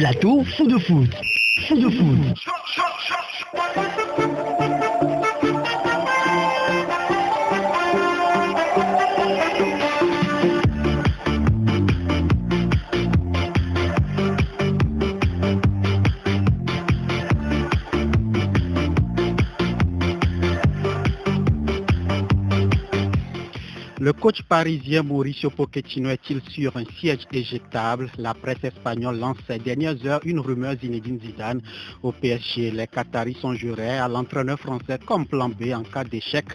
Plateau fou de foot. Fou de foot. Le coach parisien Mauricio Pochettino est-il sur un siège éjectable? La presse espagnole lance ces dernières heures une rumeur Zinedine Zidane au PSG. Les Qataris sont jurés à l'entraîneur français comme plan B en cas d'échec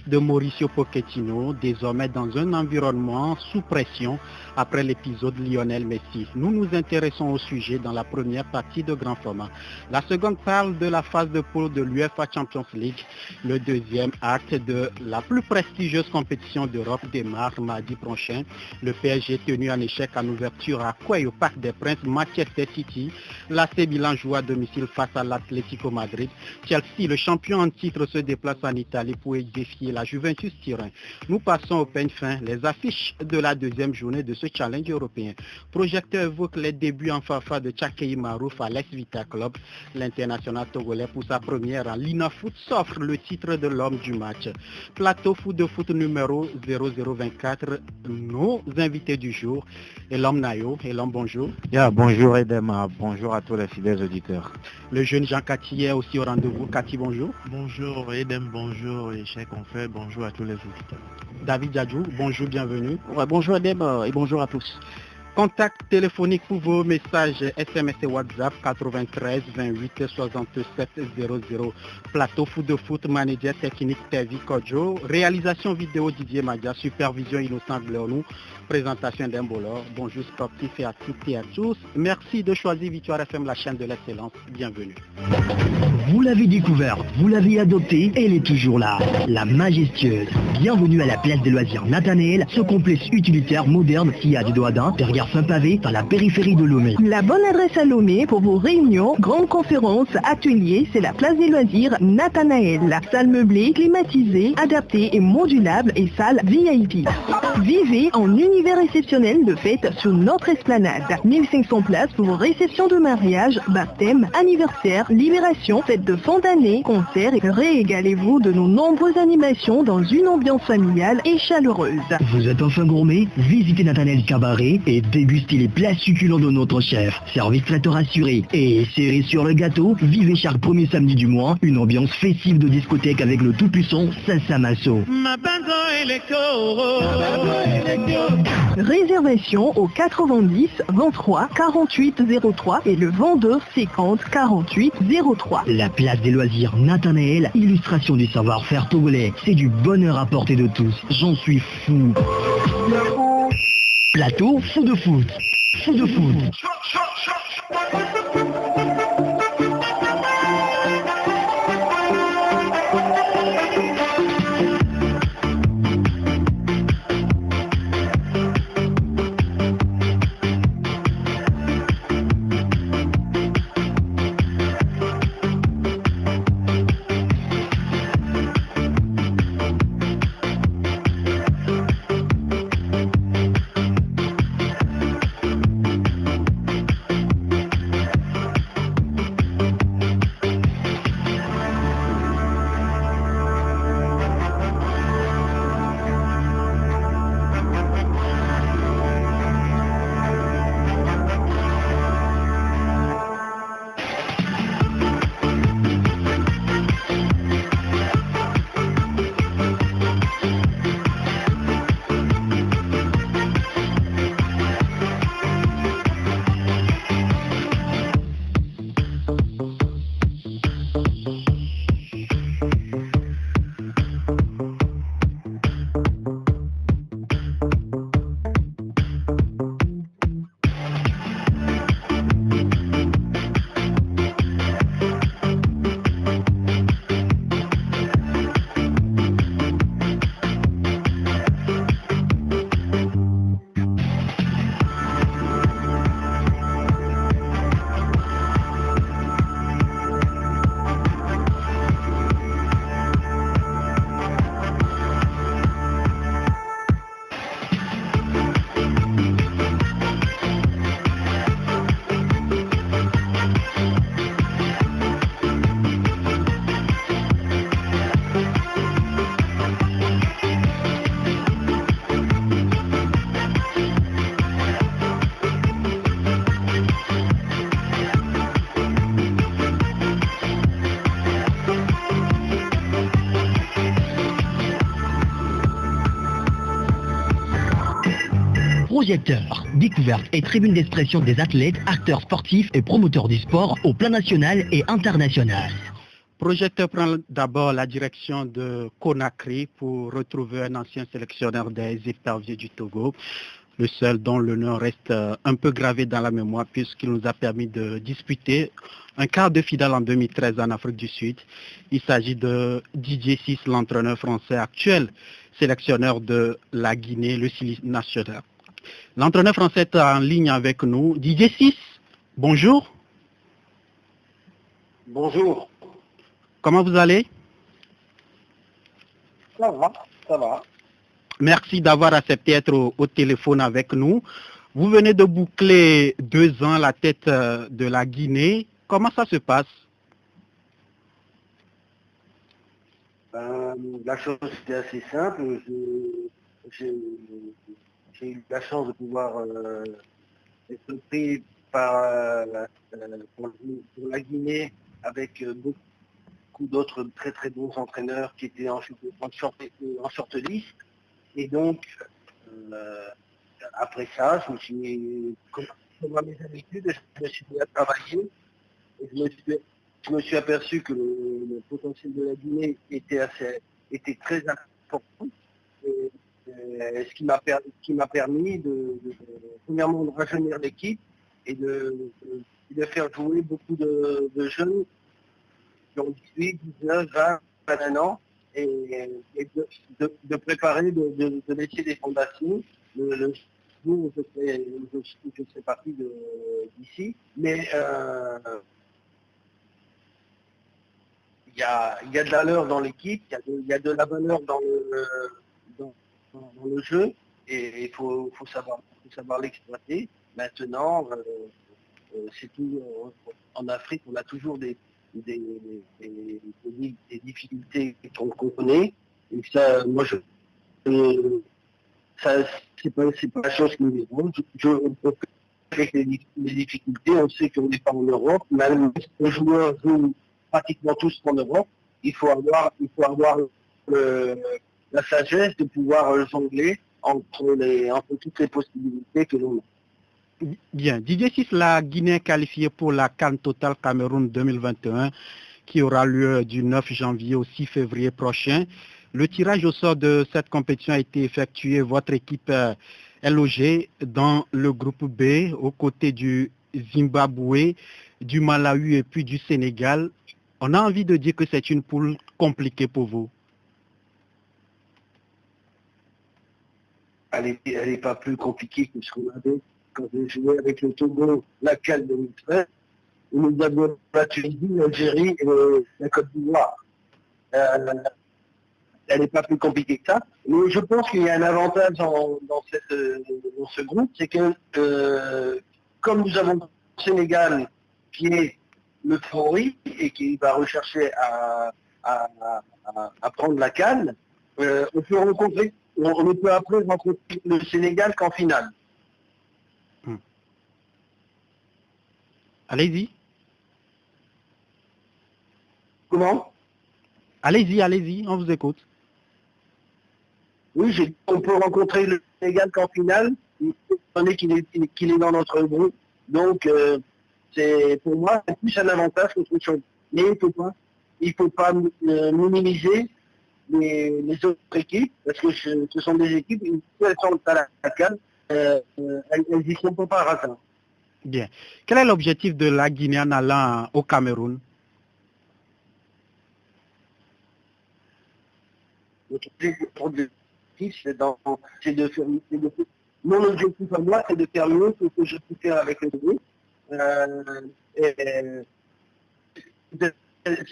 de Mauricio Pochettino, désormais dans un environnement sous pression après l'épisode Lionel Messi. Nous nous intéressons au sujet dans la première partie de grand format. La seconde parle de la phase de poule de l'UEFA Champions League. Le deuxième acte de la plus prestigieuse compétition d'Europe démarre mardi prochain. Le PSG tenu en échec en ouverture à Coué au Parc des Princes, Manchester City. L'AC Milan joue à domicile face à l'Atlético Madrid. Chelsea, le champion en titre, se déplace en Italie pour défier la Juventus Turin. Nous passons au peigne fin les affiches de la deuxième journée de ce challenge européen. Projecteur évoque les débuts en fanfare de Tchakei Marouf à l'Es Vita Club. L'international togolais pour sa première en Lina Foot s'offre le titre de l'homme du match. Plateau foot de foot numéro 0024, nos invités du jour. Elam Nayo, Elam, bonjour. Bonjour Edema, bonjour à tous les fidèles auditeurs. Le jeune Jean Cathy est aussi au rendez-vous. Cathy, bonjour. Bonjour Edem, bonjour les chers confrères, bonjour à tous les auditeurs. David Djadjou, bonjour, bienvenue. Bonjour Edem et bonjour à tous. Contact téléphonique pour vos messages SMS et WhatsApp 93 28 67 00. Plateau foot de foot, manager technique Tevi Kodjo. Réalisation vidéo Didier Madia, supervision Innocent Gléonou. Présentation d'Embolor. Bonjour sportifs et à toutes et à tous. Merci de choisir Victoire FM, la chaîne de l'excellence. Bienvenue. Vous l'avez découvert, vous l'avez adopté, elle est toujours là. La majestueuse. Bienvenue à la place des loisirs Nathanaël, ce complexe utilitaire moderne qui a du Doadin, derrière Saint-Pavé, dans la périphérie de Lomé. La bonne adresse à Lomé pour vos réunions, grandes conférences, ateliers, c'est la place des loisirs Nathanaël. Salle meublée, climatisée, adaptée et modulable et salle VIP. Vivez en univers exceptionnel de fête sur notre esplanade. 1500 places pour vos réceptions de mariage, baptême, anniversaire, libération, fête de fin d'année, concerts et régalez-vous de nos nombreuses animations dans une ambiance familiale et chaleureuse. Vous êtes enfin gourmet? Visitez Nathanaël Cabaret et dégustez les plats succulents de notre chef. Service traiteur assuré. Et serré sur le gâteau, vivez chaque premier samedi du mois une ambiance festive de discothèque avec le tout-puissant Salsa Masso. Réservation au 90 23 48 03 et le vendeur 50 48 03. La place des loisirs Nathanaël, illustration du savoir-faire togolais. C'est du bonheur à portée de tous. J'en suis fou. Plateau fou de foot. Fou de foot. Projecteur, découverte et tribune d'expression des athlètes, acteurs sportifs et promoteurs du sport au plan national et international. Projecteur prend d'abord la direction de Conakry pour retrouver un ancien sélectionneur des Éperviers du Togo, le seul dont le nom reste un peu gravé dans la mémoire puisqu'il nous a permis de disputer un quart de finale en 2013 en Afrique du Sud. Il s'agit de Didier Ciss, l'entraîneur français actuel, sélectionneur de la Guinée, le Sili national. L'entraîneur français est en ligne avec nous. Didier Ciss, bonjour. Bonjour. Comment vous allez? Ça va, ça va. Merci d'avoir accepté d'être au téléphone avec nous. Vous venez de boucler 2 ans à la tête de la Guinée. Comment ça se passe? La chose était assez simple. J'ai eu la chance de pouvoir être pris pour la Guinée avec beaucoup d'autres très très bons entraîneurs qui étaient en shortlist. Et donc, après ça, je me suis, comme à mes habitudes, je me suis mis à travailler. Et je me suis aperçu que le potentiel de la Guinée était très important. Ce qui m'a permis premièrement, de rajeunir l'équipe et de faire jouer beaucoup de jeunes qui ont 18, 19, 20, 21 ans et de préparer, de laisser des fondations le jour où je serai parti d'ici. Mais il y a de la valeur dans l'équipe, il y a de la valeur dans le jeu et il faut savoir l'exploiter. Maintenant, c'est tout. En Afrique, on a toujours des difficultés qu'on connaît. Et ça, moi, c'est pas la chose qui me dérange. Avec les difficultés, on sait qu'on n'est pas en Europe. Même les joueurs jouent pratiquement tous en Europe. Il faut avoir la sagesse de pouvoir jongler entre toutes les possibilités que l'on a. Bien. Didier Ciss, la Guinée est qualifiée pour la CAN Total Cameroun 2021 qui aura lieu du 9 janvier au 6 février prochain. Le tirage au sort de cette compétition a été effectué. Votre équipe est logée dans le groupe B aux côtés du Zimbabwe, du Malawi et puis du Sénégal. On a envie de dire que c'est une poule compliquée pour vous. Elle n'est pas plus compliquée que ce qu'on avait quand j'ai joué avec le Togo, la CAN 2013, où nous avions la Tunisie, l'Algérie et la Côte d'Ivoire. Elle n'est pas plus compliquée que ça. Mais je pense qu'il y a un avantage dans ce groupe, c'est que comme nous avons le Sénégal qui est le favori et qui va rechercher à prendre la CAN, on peut après rencontrer le Sénégal qu'en finale. Allez-y. Comment? Allez-y, on vous écoute. Oui, on peut rencontrer le Sénégal qu'en finale, étant donné qu'il est dans notre groupe. Donc, pour moi, c'est plus un avantage qu'autre chose. Mais il ne faut pas minimiser les autres équipes, parce que ce sont des équipes, si elles sont à la CAN, elles n'y sont pas par hasard. Bien. Quel est l'objectif de la Guinée en allant au Cameroun? Mon objectif à moi, c'est de faire mieux que ce que je peux faire avec le groupe.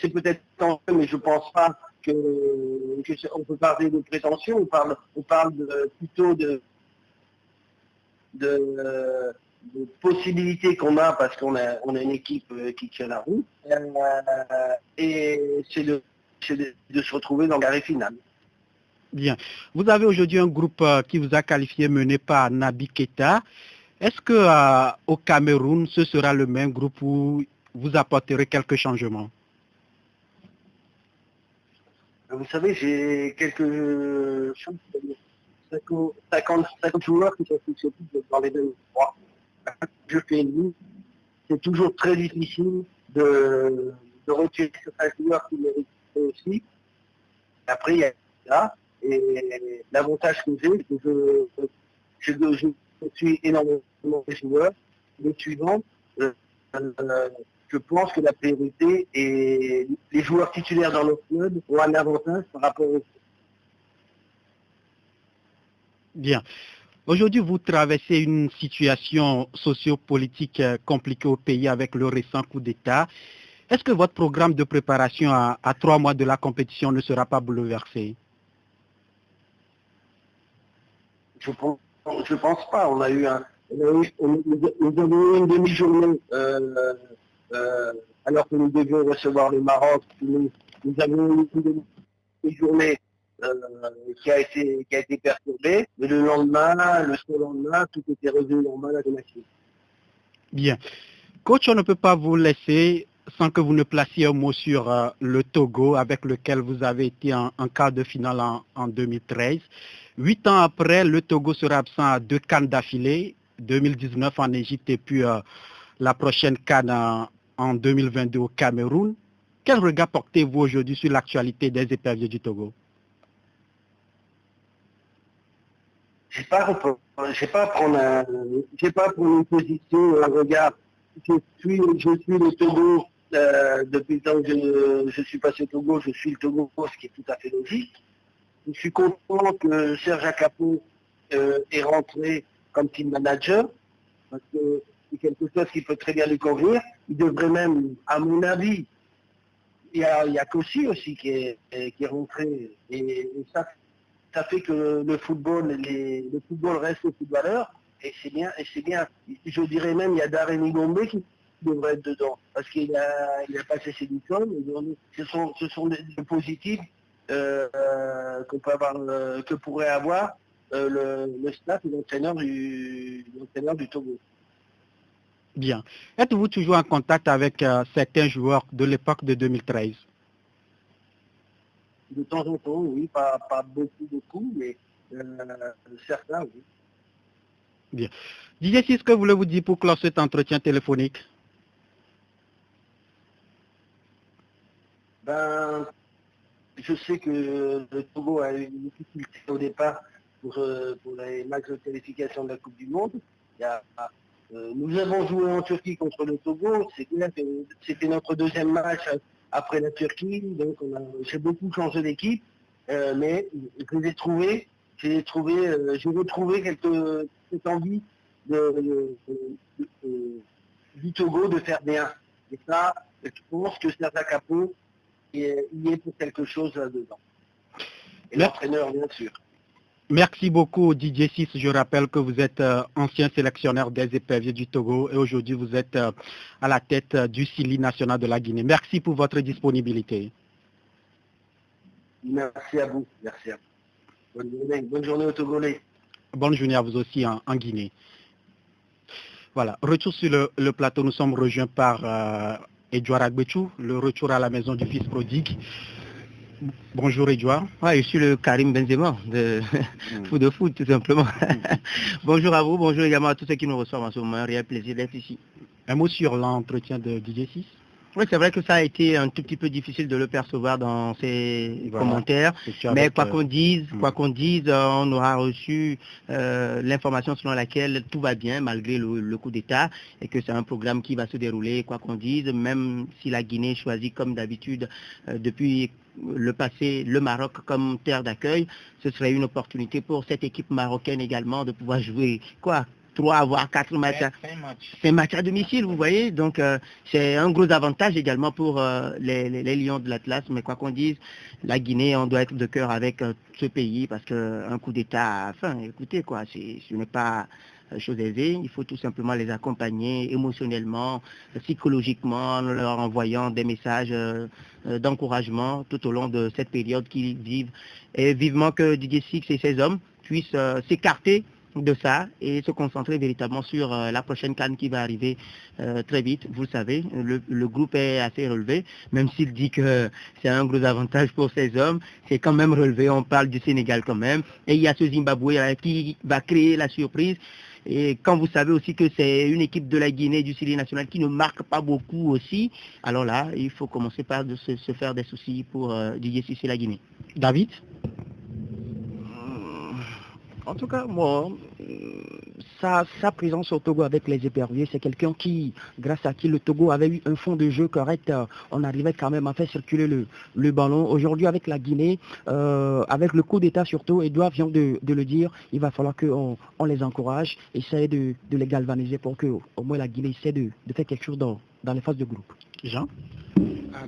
C'est peut-être tant, mais je ne pense pas qu'on peut parler de prétention. On parle plutôt de possibilités qu'on a parce qu'on a une équipe qui tient la route. Et c'est de se retrouver dans le carré final. Bien. Vous avez aujourd'hui un groupe qui vous a qualifié mené par Naby Keita. Est-ce que au Cameroun, ce sera le même groupe où vous apporterez quelques changements? Vous savez, j'ai quelques choses. 50 joueurs qui sont susceptibles dans les deux endroits. Je fais une, c'est toujours très difficile de retirer certains joueurs qui méritent aussi. Après, il y a ça. Et l'avantage que j'ai, c'est que je suis énormément de joueurs. Les suivants, je pense que la priorité est les joueurs titulaires dans notre club ont un avantage par rapport aux... Bien. Aujourd'hui, vous traversez une situation sociopolitique compliquée au pays avec le récent coup d'État. Est-ce que votre programme de préparation à 3 mois de la compétition ne sera pas bouleversé? Je pense pas. Nous avons eu une demi-journée alors que nous devions recevoir le Maroc. Nous avons eu une demi-journée qui a été perturbée. Mais le lendemain, le surlendemain, tout était revenu normal à domicile. Bien. Coach, on ne peut pas vous laisser sans que vous ne placiez un mot sur le Togo avec lequel vous avez été en quart de finale en 2013. 8 ans après, le Togo sera absent à 2 CAN d'affilée, 2019 en Égypte et puis la prochaine CAN en 2022 au Cameroun. Quel regard portez-vous aujourd'hui sur l'actualité des éperviers du Togo? Je n'ai pas à prendre une position, un regard. Je suis le Togo depuis le temps que je suis passé au Togo, je suis le Togo, ce qui est tout à fait logique. Je suis content que Serge Akapo est rentré comme team manager, parce que c'est quelque chose qui peut très bien lui convenir. Il devrait même, à mon avis, il y a Kossi aussi qui est rentré, et ça fait que le football reste au footballeur, et c'est bien. Je dirais même, il y a Darren Gombe qui devrait être dedans, parce qu'il a passé ses diplômes, et ce sont des positifs que pourrait avoir le staff et l'entraîneur du Togo. Bien. Êtes-vous toujours en contact avec certains joueurs de l'époque de 2013? De temps en temps, oui, pas beaucoup, mais certains, oui. Bien. Didier, ce que voulez-vous dire pour clore cet entretien téléphonique? Je sais que le Togo a eu une difficulté au départ pour les matchs de qualification de la Coupe du Monde. Nous avons joué en Turquie contre le Togo. C'est clair que c'était notre deuxième match après la Turquie. Donc j'ai beaucoup changé d'équipe, mais j'ai retrouvé cette envie du Togo de faire bien. Et ça, je pense que Serge Akapo y est pour quelque chose là-dedans. Et l'entraîneur, bien sûr. Merci beaucoup Didier Ciss. Je rappelle que vous êtes ancien sélectionneur des éperviers du Togo et aujourd'hui vous êtes à la tête du CILI national de la Guinée. Merci pour votre disponibilité. Merci à vous. Bonne journée aux Togolais. Bonne journée à vous aussi en Guinée. Voilà, retour sur le plateau, nous sommes rejoints par Edouard Agbechou, le retour à la maison du fils prodigue. Bonjour Edouard. Ouais, je suis le Karim Benzema de foot tout simplement. Bonjour à vous, bonjour également à tous ceux qui nous reçoivent en ce moment. Réel plaisir d'être ici. Un mot sur l'entretien de Didier Ciss? Oui, c'est vrai que ça a été un tout petit peu difficile de le percevoir dans ses commentaires. Mais quoi qu'on dise, on aura reçu l'information selon laquelle tout va bien malgré le coup d'État et que c'est un programme qui va se dérouler, quoi qu'on dise, même si la Guinée choisit comme d'habitude depuis le passé le Maroc comme terre d'accueil, ce serait une opportunité pour cette équipe marocaine également de pouvoir jouer 3 voire 4 matchs. 5 matchs à domicile, vous voyez. Donc c'est un gros avantage également pour les Lions de l'Atlas. Mais quoi qu'on dise, la Guinée, on doit être de cœur avec ce pays parce qu'un coup d'État, écoutez quoi, ce n'est pas chose aisée. Il faut tout simplement les accompagner émotionnellement, psychologiquement, en leur envoyant des messages d'encouragement tout au long de cette période qu'ils vivent. Et vivement que Didier Ciss et ses hommes puissent s'écarter de ça et se concentrer véritablement sur la prochaine CAN qui va arriver très vite. Vous le savez, le groupe est assez relevé, même s'il dit que c'est un gros avantage pour ces hommes, c'est quand même relevé. On parle du Sénégal quand même. Et il y a ce Zimbabwe qui va créer la surprise. Et quand vous savez aussi que c'est une équipe de la Guinée, du Syrie national qui ne marque pas beaucoup aussi, alors là, il faut commencer par se faire des soucis pour Didier Cissé la Guinée. David? En tout cas, moi, sa présence au Togo avec les éperviers, c'est quelqu'un qui, grâce à qui le Togo avait eu un fond de jeu correct, on arrivait quand même à faire circuler le ballon. Aujourd'hui, avec la Guinée, avec le coup d'État surtout, Edouard vient de le dire, il va falloir qu'on les encourage, essayer de les galvaniser pour que au moins la Guinée essaie de faire quelque chose dans les phases de groupe. Jean?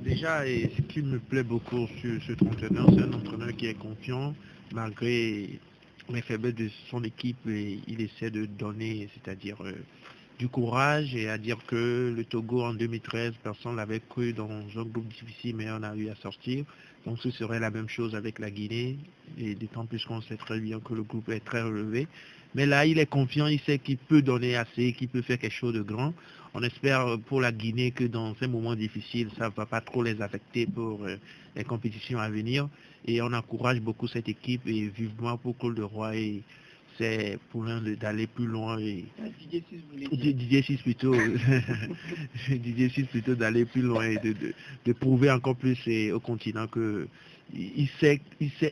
Déjà, et ce qui me plaît beaucoup sur cet entraîneur, c'est un entraîneur qui est confiant, malgré les faiblesses de son équipe, et il essaie de donner, c'est-à-dire du courage, et à dire que le Togo en 2013, personne ne l'avait cru dans un groupe difficile, mais on a eu à sortir. Donc ce serait la même chose avec la Guinée, et d'autant plus qu'on sait très bien que le groupe est très relevé. Mais là, il est confiant, il sait qu'il peut donner assez, qu'il peut faire quelque chose de grand. On espère pour la Guinée que dans ces moments difficiles, ça ne va pas trop les affecter pour les compétitions à venir. Et on encourage beaucoup cette équipe et vivement pour Col de Roi. Et c'est pour l'un d'aller plus loin. Et Didier 6 plutôt. Didier 6 plutôt d'aller plus loin et de prouver encore plus au continent que il sait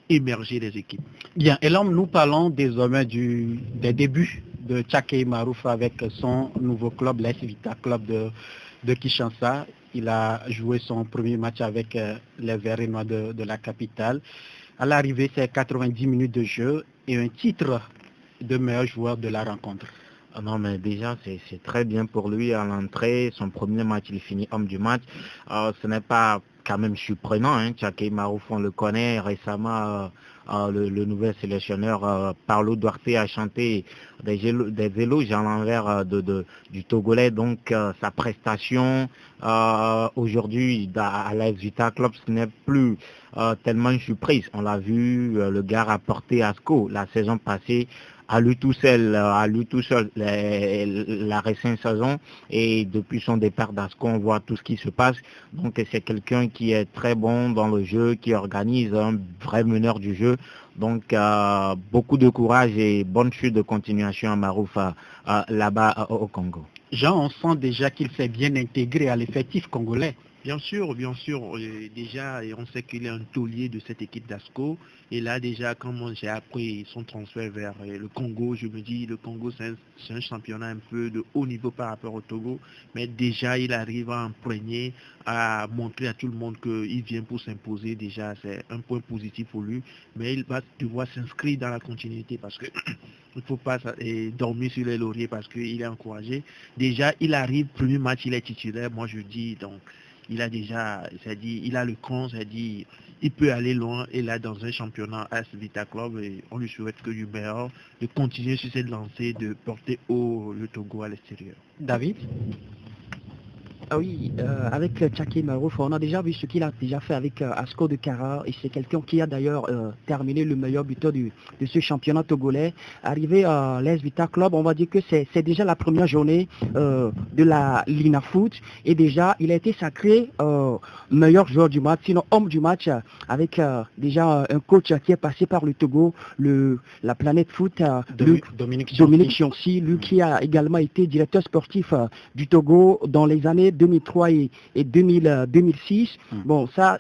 émerger les équipes. Bien, et là nous parlons désormais des débuts de Tchaké Marouf avec son nouveau club, l'AS Vita Club de Kinshasa. Il a joué son premier match avec les Verts et Noirs de la capitale. À l'arrivée, c'est 90 minutes de jeu et un titre de meilleur joueur de la rencontre. Non, mais déjà, c'est très bien pour lui à l'entrée. Son premier match, il finit homme du match. Ce n'est pas quand même surprenant. Tchaké Marouf, on le connaît. Récemment, le nouvel sélectionneur Paulo Duarte a chanté des éloges à l'envers du Togolais. Donc, sa prestation aujourd'hui à l'AS Vita Club, ce n'est plus tellement une surprise. On l'a vu, le gars a porté Asco la saison passée. À lui tout seul la récente saison, et depuis son départ d'Asco, on voit tout ce qui se passe. Donc c'est quelqu'un qui est très bon dans le jeu, qui organise, un vrai meneur du jeu. Donc beaucoup de courage et bonne chute de continuation à Marouf là-bas au Congo. Jean, on sent déjà qu'il s'est bien intégré à l'effectif congolais. Bien sûr, déjà, on sait qu'il est un taulier de cette équipe d'Asco. Et là, déjà, quand j'ai appris son transfert vers le Congo, je me dis, le Congo, c'est un championnat un peu de haut niveau par rapport au Togo. Mais déjà, il arrive à imprégner, à montrer à tout le monde qu'il vient pour s'imposer. Déjà, c'est un point positif pour lui. Mais il va devoir s'inscrire dans la continuité parce que il ne faut pas dormir sur les lauriers parce qu'il est encouragé. Déjà, il arrive, premier match, il est titulaire. Moi, je dis, donc, il a déjà, c'est-à-dire, il a le cran, c'est-à-dire, il peut aller loin, et là, dans un championnat AS Vita Club, et on lui souhaite que du meilleur, de continuer sur cette lancée, de porter haut le Togo à l'extérieur. David? Ah oui, avec Tchaké Marouf, on a déjà vu ce qu'il a déjà fait avec Asco de Kara, et c'est quelqu'un qui a d'ailleurs terminé le meilleur buteur de ce championnat togolais. Arrivé à l'AS Vita Club, on va dire que c'est déjà la première journée de la Lina Foot, et déjà il a été sacré meilleur joueur du match, sinon homme du match, avec déjà un coach qui est passé par le Togo, la Planète Foot, Dominique Chionsi, lui qui a également été directeur sportif du Togo dans les années 2003 et 2006. Bon, ça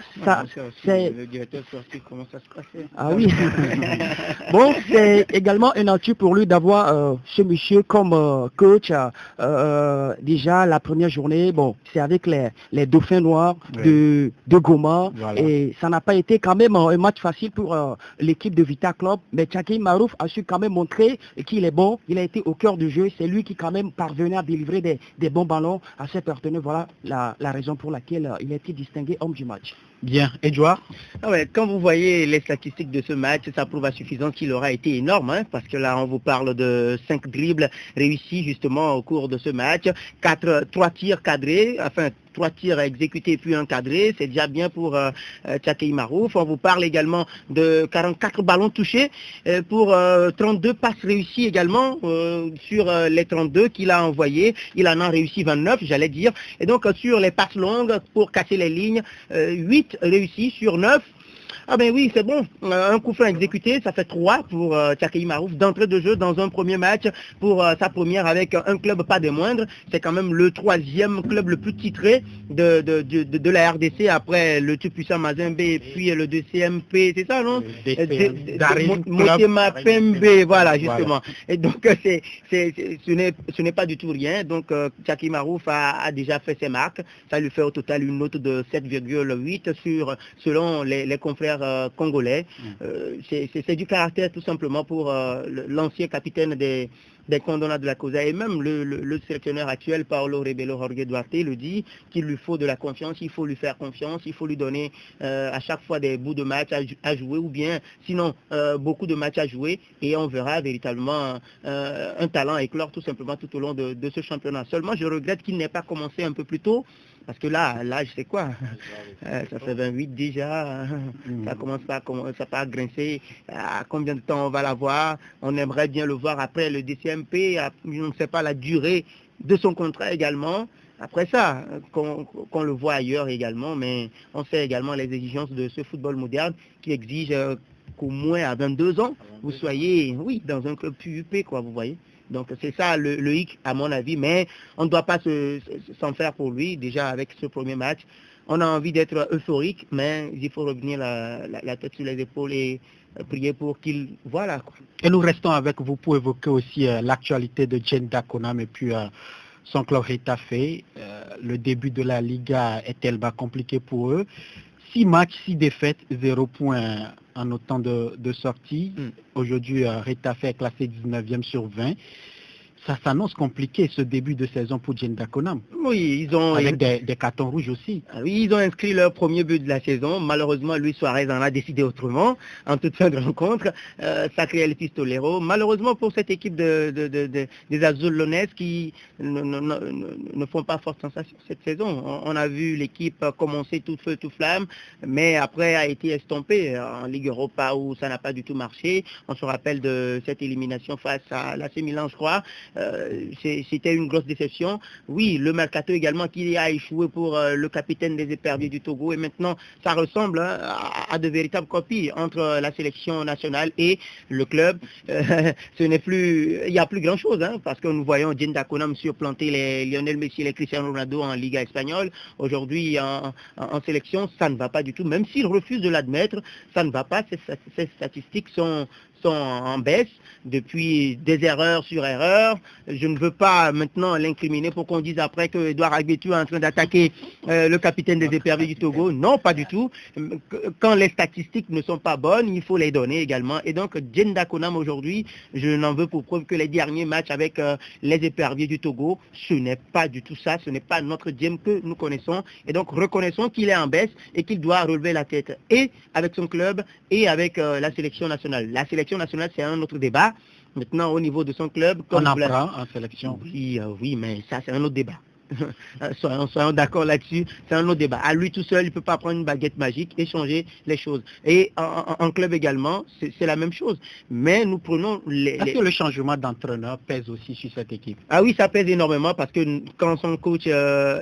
c'est... Le directeur sportif, comment ça se passait? Ah oui. Bon, c'est également un atout pour lui d'avoir ce monsieur comme coach. Déjà, la première journée, bon, c'est avec les Dauphins Noirs de Goma. Voilà. Et ça n'a pas été quand même un match facile pour l'équipe de Vita Club. Mais Tchaké Marouf a su quand même montrer qu'il est bon. Il a été au cœur du jeu. C'est lui qui quand même parvenait à délivrer des bons ballons à ses partenaires. Voilà la raison pour laquelle il a été distingué homme du match. Bien, Edouard? Quand vous voyez les statistiques de ce match, ça prouve à suffisance qu'il aura été énorme, parce que là on vous parle de 5 dribbles réussis justement au cours de ce match, 3 tirs cadrés, 3 tirs exécutés puis un cadré, c'est déjà bien pour Tchakei Marouf. On vous parle également de 44 ballons touchés pour 32 passes réussies également sur les 32 qu'il a envoyés. Il en a réussi 29, j'allais dire. Et donc sur les passes longues pour casser les lignes, 8 réussis sur 9. Ah ben oui, c'est bon. Un coup franc exécuté, ça fait 3 pour Tchakei Marouf d'entrée de jeu dans un premier match pour sa première avec un club pas des moindres. C'est quand même le 3e club le plus titré de la RDC après le tout puissant Mazembe et puis le DCMP, c'est ça, non? Motema Pembe, voilà, justement. Et donc ce n'est pas du tout rien. Donc Tchakei Marouf a déjà fait ses marques. Ça lui fait au total une note de 7,8 selon les confrères congolais. C'est du caractère tout simplement pour l'ancien capitaine des Condona de la Cosa et même le sélectionneur actuel Paolo Rebelo Jorge Duarte le dit qu'il lui faut de la confiance, il faut lui faire confiance, il faut lui donner à chaque fois des bouts de match à jouer ou bien sinon beaucoup de matchs à jouer et on verra véritablement un talent éclore tout simplement tout au long de ce championnat. Seulement je regrette qu'il n'ait pas commencé un peu plus tôt. Parce que là, je sais quoi, ça fait 28 déjà, ça commence pas à grincer. À combien de temps on va l'avoir? On aimerait bien le voir après le DCMP, on ne sait pas la durée de son contrat également. Après ça, qu'on le voit ailleurs également, mais on sait également les exigences de ce football moderne qui exige qu'au moins à 22 ans, vous soyez, dans un club PUP, quoi, vous voyez. Donc c'est ça le hic à mon avis, mais on ne doit pas s'en faire pour lui, déjà avec ce premier match. On a envie d'être euphorique, mais il faut revenir la tête sur les épaules et prier pour qu'il... Voilà. Et nous restons avec vous pour évoquer aussi l'actualité de Djenda Konam et puis son club Retafe. Le début de la Liga est tellement compliqué pour eux. 6 matchs, 6 défaites, 0 points en autant de sorties. Aujourd'hui, Retafe est classé 19e sur 20. Ça s'annonce compliqué ce début de saison pour Djenda Konam. Oui, ils ont... Avec des cartons rouges aussi. Oui, ils ont inscrit leur premier but de la saison. Malheureusement, Luis Suarez en a décidé autrement en toute fin de rencontre. Sacré El Pistolero. Malheureusement pour cette équipe des Azulones qui ne font pas forte sensation cette saison. On a vu l'équipe commencer tout feu, tout flamme, mais après a été estompée en Ligue Europa où ça n'a pas du tout marché. On se rappelle de cette élimination face à l'AC Milan, je crois. C'était une grosse déception. Oui, le mercato également qui a échoué pour le capitaine des éperviers du Togo et maintenant ça ressemble à de véritables copies entre la sélection nationale et le club. Il n'y a plus grand chose parce que nous voyons Djenda Konam surplanter les Lionel Messi et les Cristiano Ronaldo en Liga espagnole. Aujourd'hui en sélection, ça ne va pas du tout, même s'ils refusent de l'admettre, ça ne va pas. Ces statistiques sont en baisse depuis des erreurs sur erreurs. Je ne veux pas maintenant l'incriminer pour qu'on dise après que Edouard Agbetu est en train d'attaquer le capitaine des éperviers du Togo. Non, pas du tout. Quand les statistiques ne sont pas bonnes, il faut les donner également. Et donc, Djenda Konam aujourd'hui, je n'en veux pour preuve que les derniers matchs avec les éperviers du Togo, ce n'est pas du tout ça. Ce n'est pas notre Djem que nous connaissons. Et donc, reconnaissons qu'il est en baisse et qu'il doit relever la tête et avec son club et avec la sélection nationale. La sélection nationale, c'est un autre débat. Maintenant, au niveau de son club... On apprend en sélection. Oui, mais ça, c'est un autre débat. soyons d'accord là-dessus, c'est un autre débat. À lui tout seul, il ne peut pas prendre une baguette magique et changer les choses. Et en club également, c'est la même chose. Mais nous prenons Est-ce que le changement d'entraîneur pèse aussi sur cette équipe? Ah oui, ça pèse énormément parce que quand son coach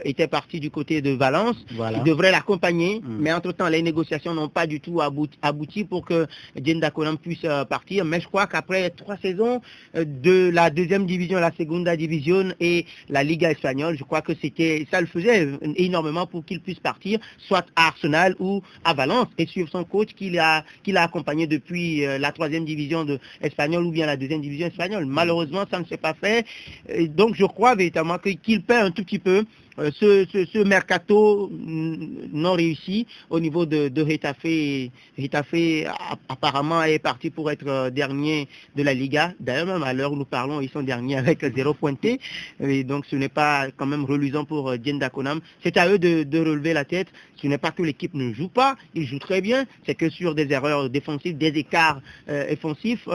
était parti du côté de Valence, il devrait l'accompagner. Mais entre-temps, les négociations n'ont pas du tout abouti pour que Djenda Konam puisse partir. Mais je crois qu'après 3 saisons de la deuxième division, la Segunda Division et la Liga espagnole, je crois que ça le faisait énormément pour qu'il puisse partir, soit à Arsenal ou à Valence, et suivre son coach qu'il a accompagné depuis la 3e division espagnole ou bien la 2e division espagnole. Malheureusement, ça ne s'est pas fait. Et donc, je crois véritablement qu'il perd un tout petit peu ce mercato non réussi au niveau de Getafe. Getafe apparemment est parti pour être dernier de la Liga. D'ailleurs, même à l'heure où nous parlons, ils sont derniers avec 0 pointé. Et donc ce n'est pas quand même reluisant pour Djenda Konam. C'est à eux de relever la tête. Ce n'est pas que l'équipe ne joue pas, ils jouent très bien. C'est que sur des erreurs défensives, des écarts défensifs,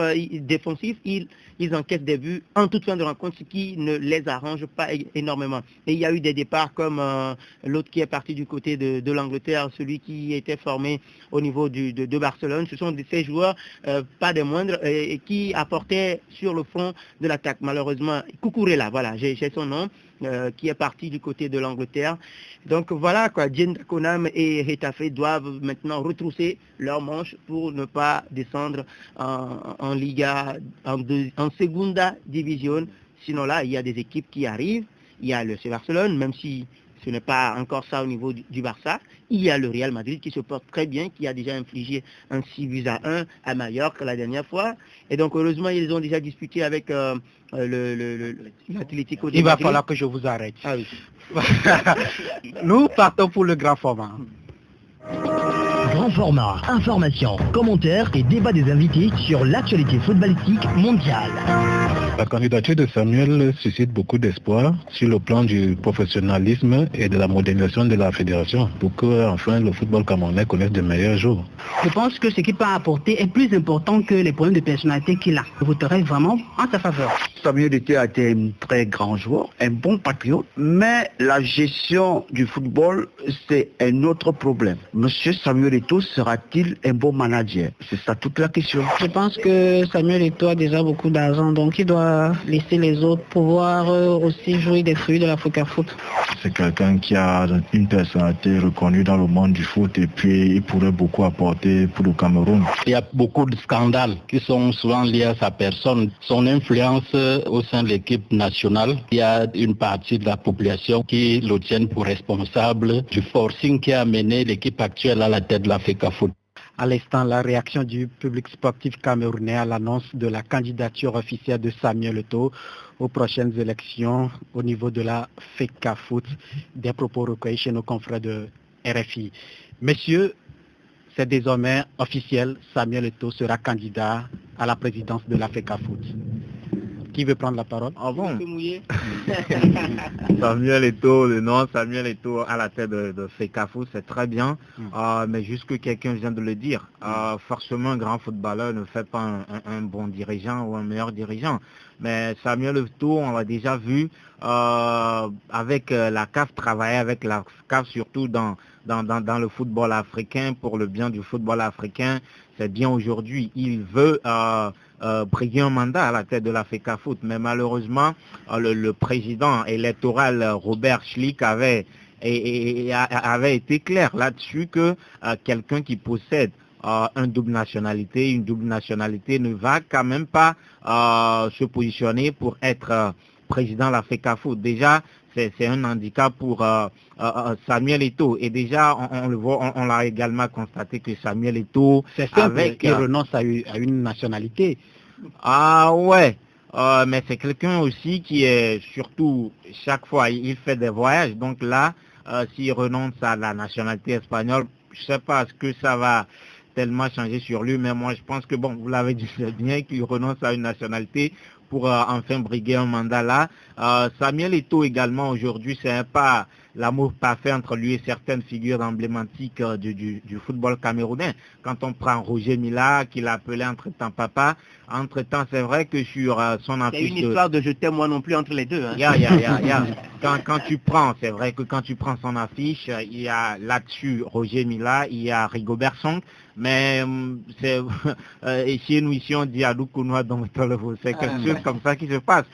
ils encaissent des buts en toute fin de rencontre, ce qui ne les arrange pas énormément. Et il y a eu des départs comme l'autre qui est parti du côté de l'Angleterre, celui qui était formé au niveau de Barcelone. Ce sont ces joueurs, pas des moindres, qui apportaient sur le front de l'attaque. Malheureusement, Cucurella, voilà, j'ai son nom, qui est parti du côté de l'Angleterre. Donc voilà, quoi, Djenda Konam et Getafe doivent maintenant retrousser leurs manches pour ne pas descendre en Liga, en Segunda Division. Sinon là, il y a des équipes qui arrivent. Il y a le FC Barcelone, même si ce n'est pas encore ça au niveau du Barça. Il y a le Real Madrid qui se porte très bien, qui a déjà infligé un 6-1 à Mallorca la dernière fois. Et donc heureusement, ils ont déjà disputé avec l'Atlético de Madrid. Il va falloir que je vous arrête. Ah oui. Nous partons pour le grand format. Grand format, informations, commentaires et débats des invités sur l'actualité footballistique mondiale. La candidature de Samuel suscite beaucoup d'espoir sur le plan du professionnalisme et de la modernisation de la fédération pour que enfin le football camerounais connaisse de meilleurs jours. Je pense que ce qu'il peut apporter est plus important que les problèmes de personnalité qu'il a. Je voterai vraiment en sa faveur. Samuel Eto'o a été un très grand joueur, un bon patriote, mais la gestion du football, c'est un autre problème. Monsieur Samuel Eto'o sera-t-il un bon manager? C'est ça toute la question. Je pense que Samuel Eto'o a déjà beaucoup d'argent, donc il doit laisser les autres pouvoir aussi jouer des fruits de l'Africa Foot. C'est quelqu'un qui a une personnalité reconnue dans le monde du foot et puis il pourrait beaucoup apporter pour le Cameroun. Il y a beaucoup de scandales qui sont souvent liés à sa personne. Son influence au sein de l'équipe nationale, il y a une partie de la population qui le tienne pour responsable du forcing qui a mené l'équipe actuelle à la tête de l'Africa Foot. À l'instant, la réaction du public sportif camerounais à l'annonce de la candidature officielle de Samuel Eto'o aux prochaines élections au niveau de la FECA Foot. Des propos recueillis chez nos confrères de RFI. Messieurs, c'est désormais officiel, Samuel Eto'o sera candidat à la présidence de la FECA Foot. Qui veut prendre la parole? Ah bon? Samuel Eto'o, le nom Samuel Eto'o à la tête de FECAFOOT, c'est très bien. Mais juste que quelqu'un vient de le dire, forcément un grand footballeur ne fait pas un bon dirigeant ou un meilleur dirigeant. Mais Samuel Eto'o, on l'a déjà vu avec la CAF, travailler avec la CAF surtout dans le football africain, pour le bien du football africain. C'est bien aujourd'hui. Il veut briguer un mandat à la tête de la FECAFOOT. Mais malheureusement, le président électoral Robert Schlick avait été clair là-dessus que quelqu'un qui possède une double nationalité ne va quand même pas se positionner pour être président de la FECAFOOT. Déjà, c'est un handicap pour Samuel Eto'o. Et déjà, on le voit, on l'a également constaté que Samuel Eto'o, c'est simple, il renonce à une nationalité. Ah ouais, mais c'est quelqu'un aussi qui est, surtout, chaque fois, il fait des voyages. Donc là, s'il renonce à la nationalité espagnole, je ne sais pas ce que ça va tellement changer sur lui, mais moi je pense que, bon, vous l'avez dit, c'est bien qu'il renonce à une nationalité pour enfin briguer un mandat là. Samuel Eto'o également aujourd'hui, c'est pas l'amour parfait entre lui et certaines figures emblématiques du football camerounais. Quand on prend Roger Mila, qu'il appelait entre-temps papa, entre-temps c'est vrai que sur son affiche... C'est une histoire de je t'aime moi non plus entre les deux. Hein. Quand tu prends, c'est vrai que quand tu prends son affiche, il y a là-dessus Roger Mila, il y a Rigobert Song, mais c'est chez nous ici on dit Adou Kounoua donc c'est quelque chose comme ça qui se passe.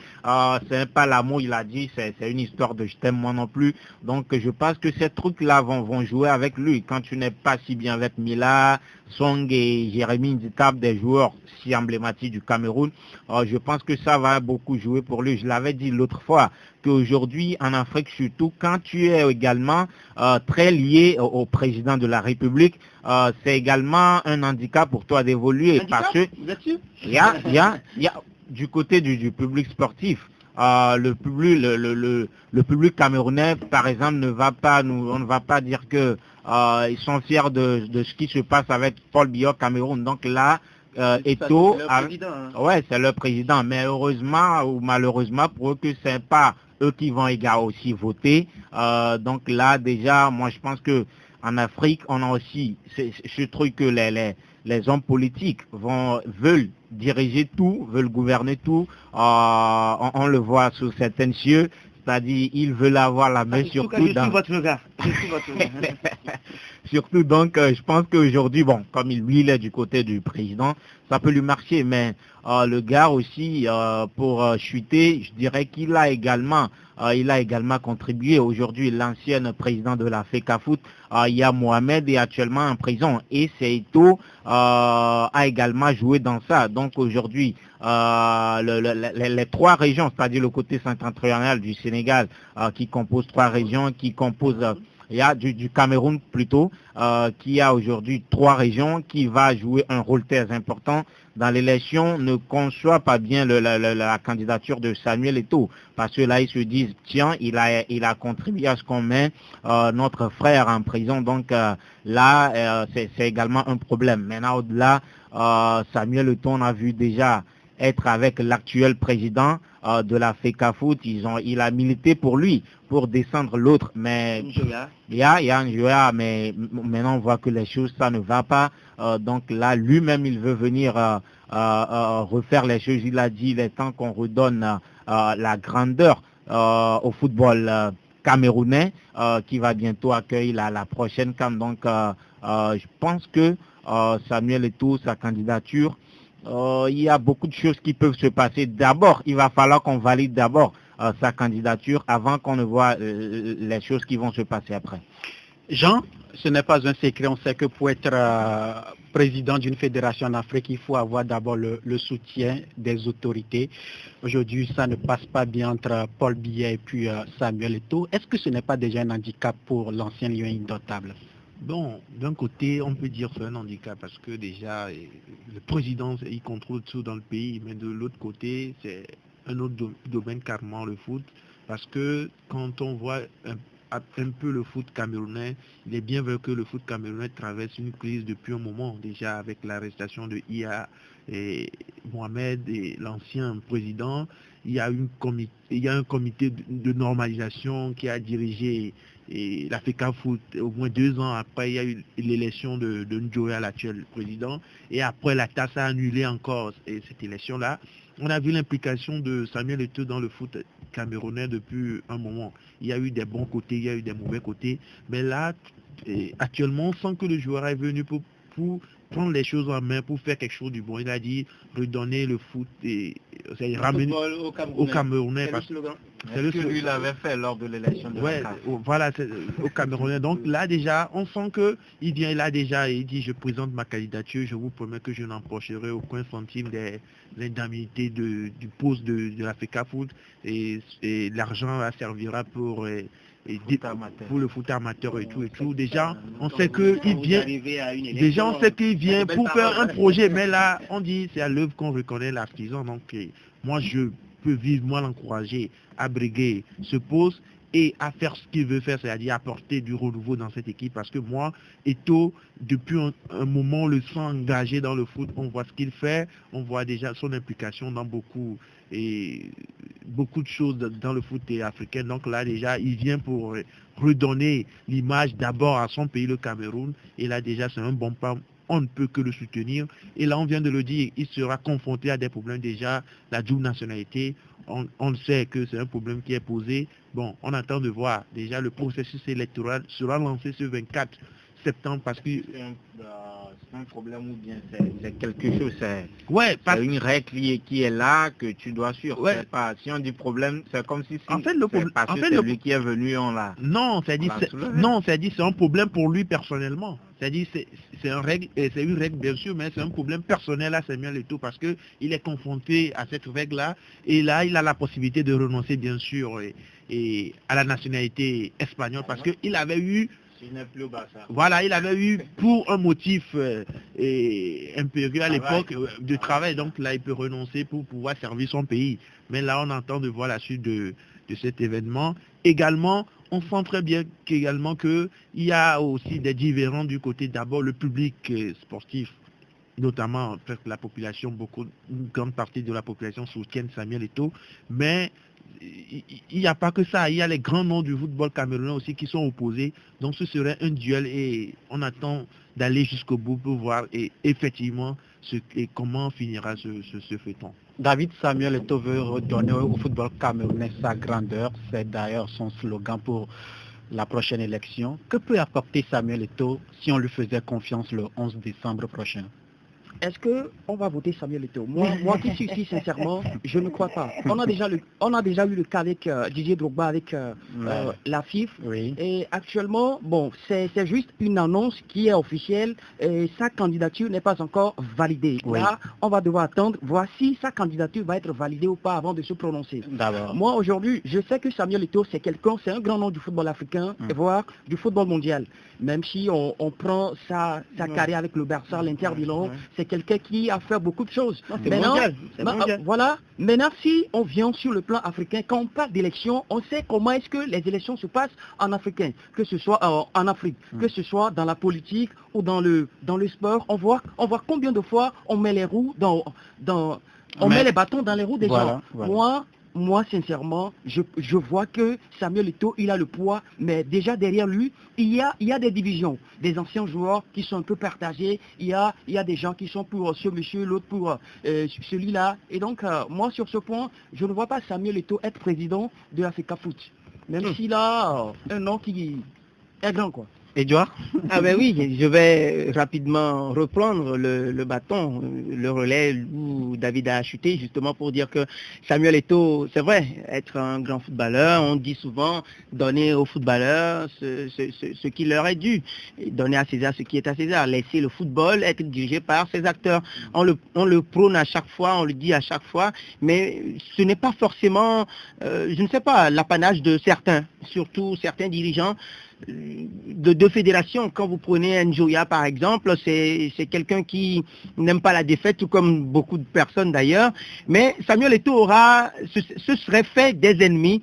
C'est pas l'amour, il a dit, c'est une histoire de je t'aime moi non plus. Donc je pense que ces trucs-là vont jouer avec lui. Quand tu n'es pas si bien avec Mila, Song et Jérémy Ndikab, des joueurs si emblématiques du Cameroun, je pense que ça va beaucoup jouer pour lui. Je l'avais dit l'autre fois, qu'aujourd'hui en Afrique surtout, quand tu es également très lié au président de la République, c'est également un handicap pour toi d'évoluer. Parce que vous êtes sûr? il y a du côté du public sportif, le public camerounais, par exemple, on ne va pas dire que ils sont fiers de ce qui se passe avec Paul Biya au Cameroun. Donc là, Eto'o, ouais, c'est le président, mais heureusement ou malheureusement pour eux que c'est pas eux qui vont également aussi voter. Donc là, déjà, moi je pense que en Afrique, on a aussi ce truc que les hommes politiques veulent diriger tout, veulent gouverner tout. On le voit sous certains cieux, c'est-à-dire ils veulent avoir la main sur tout. Surtout donc, je pense qu'aujourd'hui, bon, comme lui, il est du côté du président, ça peut lui marcher, mais le gars aussi, pour chuter, je dirais qu'il a également contribué. Aujourd'hui, l'ancien président de la FECAFOOT, il y a Mohamed, est actuellement en prison, et Eto'o a également joué dans ça. Donc aujourd'hui, les trois régions, c'est-à-dire le côté septentrional du Sénégal, qui compose trois régions, il y a du Cameroun plutôt, qui a aujourd'hui trois régions, qui va jouer un rôle très important dans l'élection, ne conçoit pas bien la candidature de Samuel Eto'o, parce que là ils se disent, tiens, il a contribué à ce qu'on met notre frère en prison, donc là c'est également un problème. Maintenant au-delà, Samuel Eto'o, on a vu déjà être avec l'actuel président de la FECAFOOT, il a milité pour lui, pour descendre l'autre, mais il y a Njoya, mais maintenant on voit que les choses, ça ne va pas, donc là lui-même il veut venir refaire les choses, il a dit il est temps qu'on redonne la grandeur au football camerounais, qui va bientôt accueillir la prochaine CAN, donc je pense que Samuel Eto'o, sa candidature, il y a beaucoup de choses qui peuvent se passer. D'abord, il va falloir qu'on valide d'abord sa candidature avant qu'on ne voit les choses qui vont se passer après. Jean, ce n'est pas un secret, on sait que pour être président d'une fédération en Afrique, il faut avoir d'abord le soutien des autorités. Aujourd'hui, ça ne passe pas bien entre Paul Biya et puis Samuel Eto'o. Est-ce que ce n'est pas déjà un handicap pour l'ancien lion indomptable? Bon, d'un côté, on peut dire que c'est un handicap parce que déjà, le président, il contrôle tout dans le pays, mais de l'autre côté, c'est un autre domaine carrément, le foot, parce que quand on voit un peu le foot camerounais, il est bien vrai que le foot camerounais traverse une crise depuis un moment, déjà avec l'arrestation de Iya et Mohamed et l'ancien président. Il y a un comité de normalisation qui a dirigé la FECAFOOT au moins 2 ans après. Il y a eu l'élection de Njoya, l'actuel président, et après la TAS a annulé encore cette élection-là. On a vu l'implication de Samuel Eto'o dans le foot camerounais depuis un moment. Il y a eu des bons côtés, il y a eu des mauvais côtés, mais là, actuellement, on sent que le joueur est venu pour prendre les choses en main, pour faire quelque chose du bon. Il a dit redonner le foot et ramener au Camerounais. C'est ce que lui l'avait fait lors de l'élection de la CAF. Voilà, au Camerounais. Donc là déjà, on sent qu'il vient là déjà et il dit je présente ma candidature, je vous promets que je n'empocherai aucun centime des indemnités du poste de la FECAFOOT et l'argent servira pour le foot amateur et tout. Déjà, on sait qu'il vient pour faire un projet, mais là, on dit c'est à l'œuvre qu'on reconnaît l'artisan. Donc, moi, je peux vivement l'encourager à briguer ce poste et à faire ce qu'il veut faire, c'est-à-dire apporter du renouveau dans cette équipe, parce que moi, Eto'o, depuis un moment, le sent engagé dans le foot, on voit ce qu'il fait, on voit déjà son implication dans beaucoup de choses dans le foot africain. Donc là, déjà, il vient pour redonner l'image d'abord à son pays, le Cameroun, et là, déjà, c'est un bon pas. On ne peut que le soutenir. Et là, on vient de le dire, il sera confronté à des problèmes déjà, la double nationalité. On le sait que c'est un problème qui est posé. Bon, on attend de voir. Déjà, le processus électoral sera lancé ce 24 septembre parce que... C'est un problème ou bien c'est quelque chose, c'est une règle qui est là que tu dois suivre. Ouais. Si on dit problème, c'est comme si c'est lui qui est venu, on l'a... Non, c'est un problème pour lui personnellement. C'est-à-dire c'est une règle bien sûr, mais c'est un problème personnel à Samuel Eto'o parce qu'il est confronté à cette règle-là et là il a la possibilité de renoncer bien sûr et à la nationalité espagnole parce qu'il avait eu Il n'est plus au Barça. Voilà, il avait eu pour un motif impérieux à l'époque de travail, donc là il peut renoncer pour pouvoir servir son pays. Mais là on entend de voir la suite de cet événement. Également, on sent très bien qu'également qu'il y a aussi des différends du côté d'abord le public sportif, notamment presque la population, une grande partie de la population soutient Samuel Eto'o, mais il n'y a pas que ça, il y a les grands noms du football camerounais aussi qui sont opposés, donc ce serait un duel et on attend d'aller jusqu'au bout pour voir et effectivement comment finira ce feuilleton. David Samuel Eto'o veut redonner au football camerounais sa grandeur, c'est d'ailleurs son slogan pour la prochaine élection. Que peut apporter Samuel Eto'o si on lui faisait confiance le 11 décembre prochain? Est-ce qu'on va voter Samuel Eto'o? Moi qui suis ici, sincèrement, je ne crois pas. On a déjà eu le cas avec Didier Drogba, avec la FIF. Oui. Et actuellement, bon, c'est juste une annonce qui est officielle et sa candidature n'est pas encore validée. Oui. Là, on va devoir attendre, voir si sa candidature va être validée ou pas avant de se prononcer. D'abord. Moi, aujourd'hui, je sais que Samuel Eto'o, c'est un grand nom du football africain, voire du football mondial. Même si on prend sa carrière avec le Barça, l'Inter Milan, c'est quelqu'un qui a fait beaucoup de choses. Non, maintenant, mondial. Voilà. Maintenant, si on vient sur le plan africain, quand on parle d'élections, on sait comment est-ce que les élections se passent en africain, que ce soit en Afrique, que ce soit dans la politique ou dans le sport. On voit combien de fois on met les roues on met les bâtons dans les roues des gens. Voilà. Moi, sincèrement, je vois que Samuel Eto'o, il a le poids, mais déjà derrière lui, il y a des divisions, des anciens joueurs qui sont un peu partagés, il y a des gens qui sont pour ce monsieur, l'autre pour celui-là. Et donc, moi, sur ce point, je ne vois pas Samuel Eto'o être président de l'Africa Foot, même s'il a un nom qui est grand, quoi. Edouard? Ah ben oui, je vais rapidement reprendre le bâton, le relais où David a chuté, justement pour dire que Samuel Eto'o, c'est vrai, être un grand footballeur, on dit souvent donner aux footballeurs ce qui leur est dû, donner à César ce qui est à César, laisser le football être dirigé par ses acteurs. On le prône à chaque fois, on le dit à chaque fois, mais ce n'est pas forcément, je ne sais pas, l'apanage de certains, surtout certains dirigeants de fédérations. Quand vous prenez Njoya par exemple, c'est quelqu'un qui n'aime pas la défaite, tout comme beaucoup de personnes d'ailleurs, mais Samuel Eto'o se serait fait des ennemis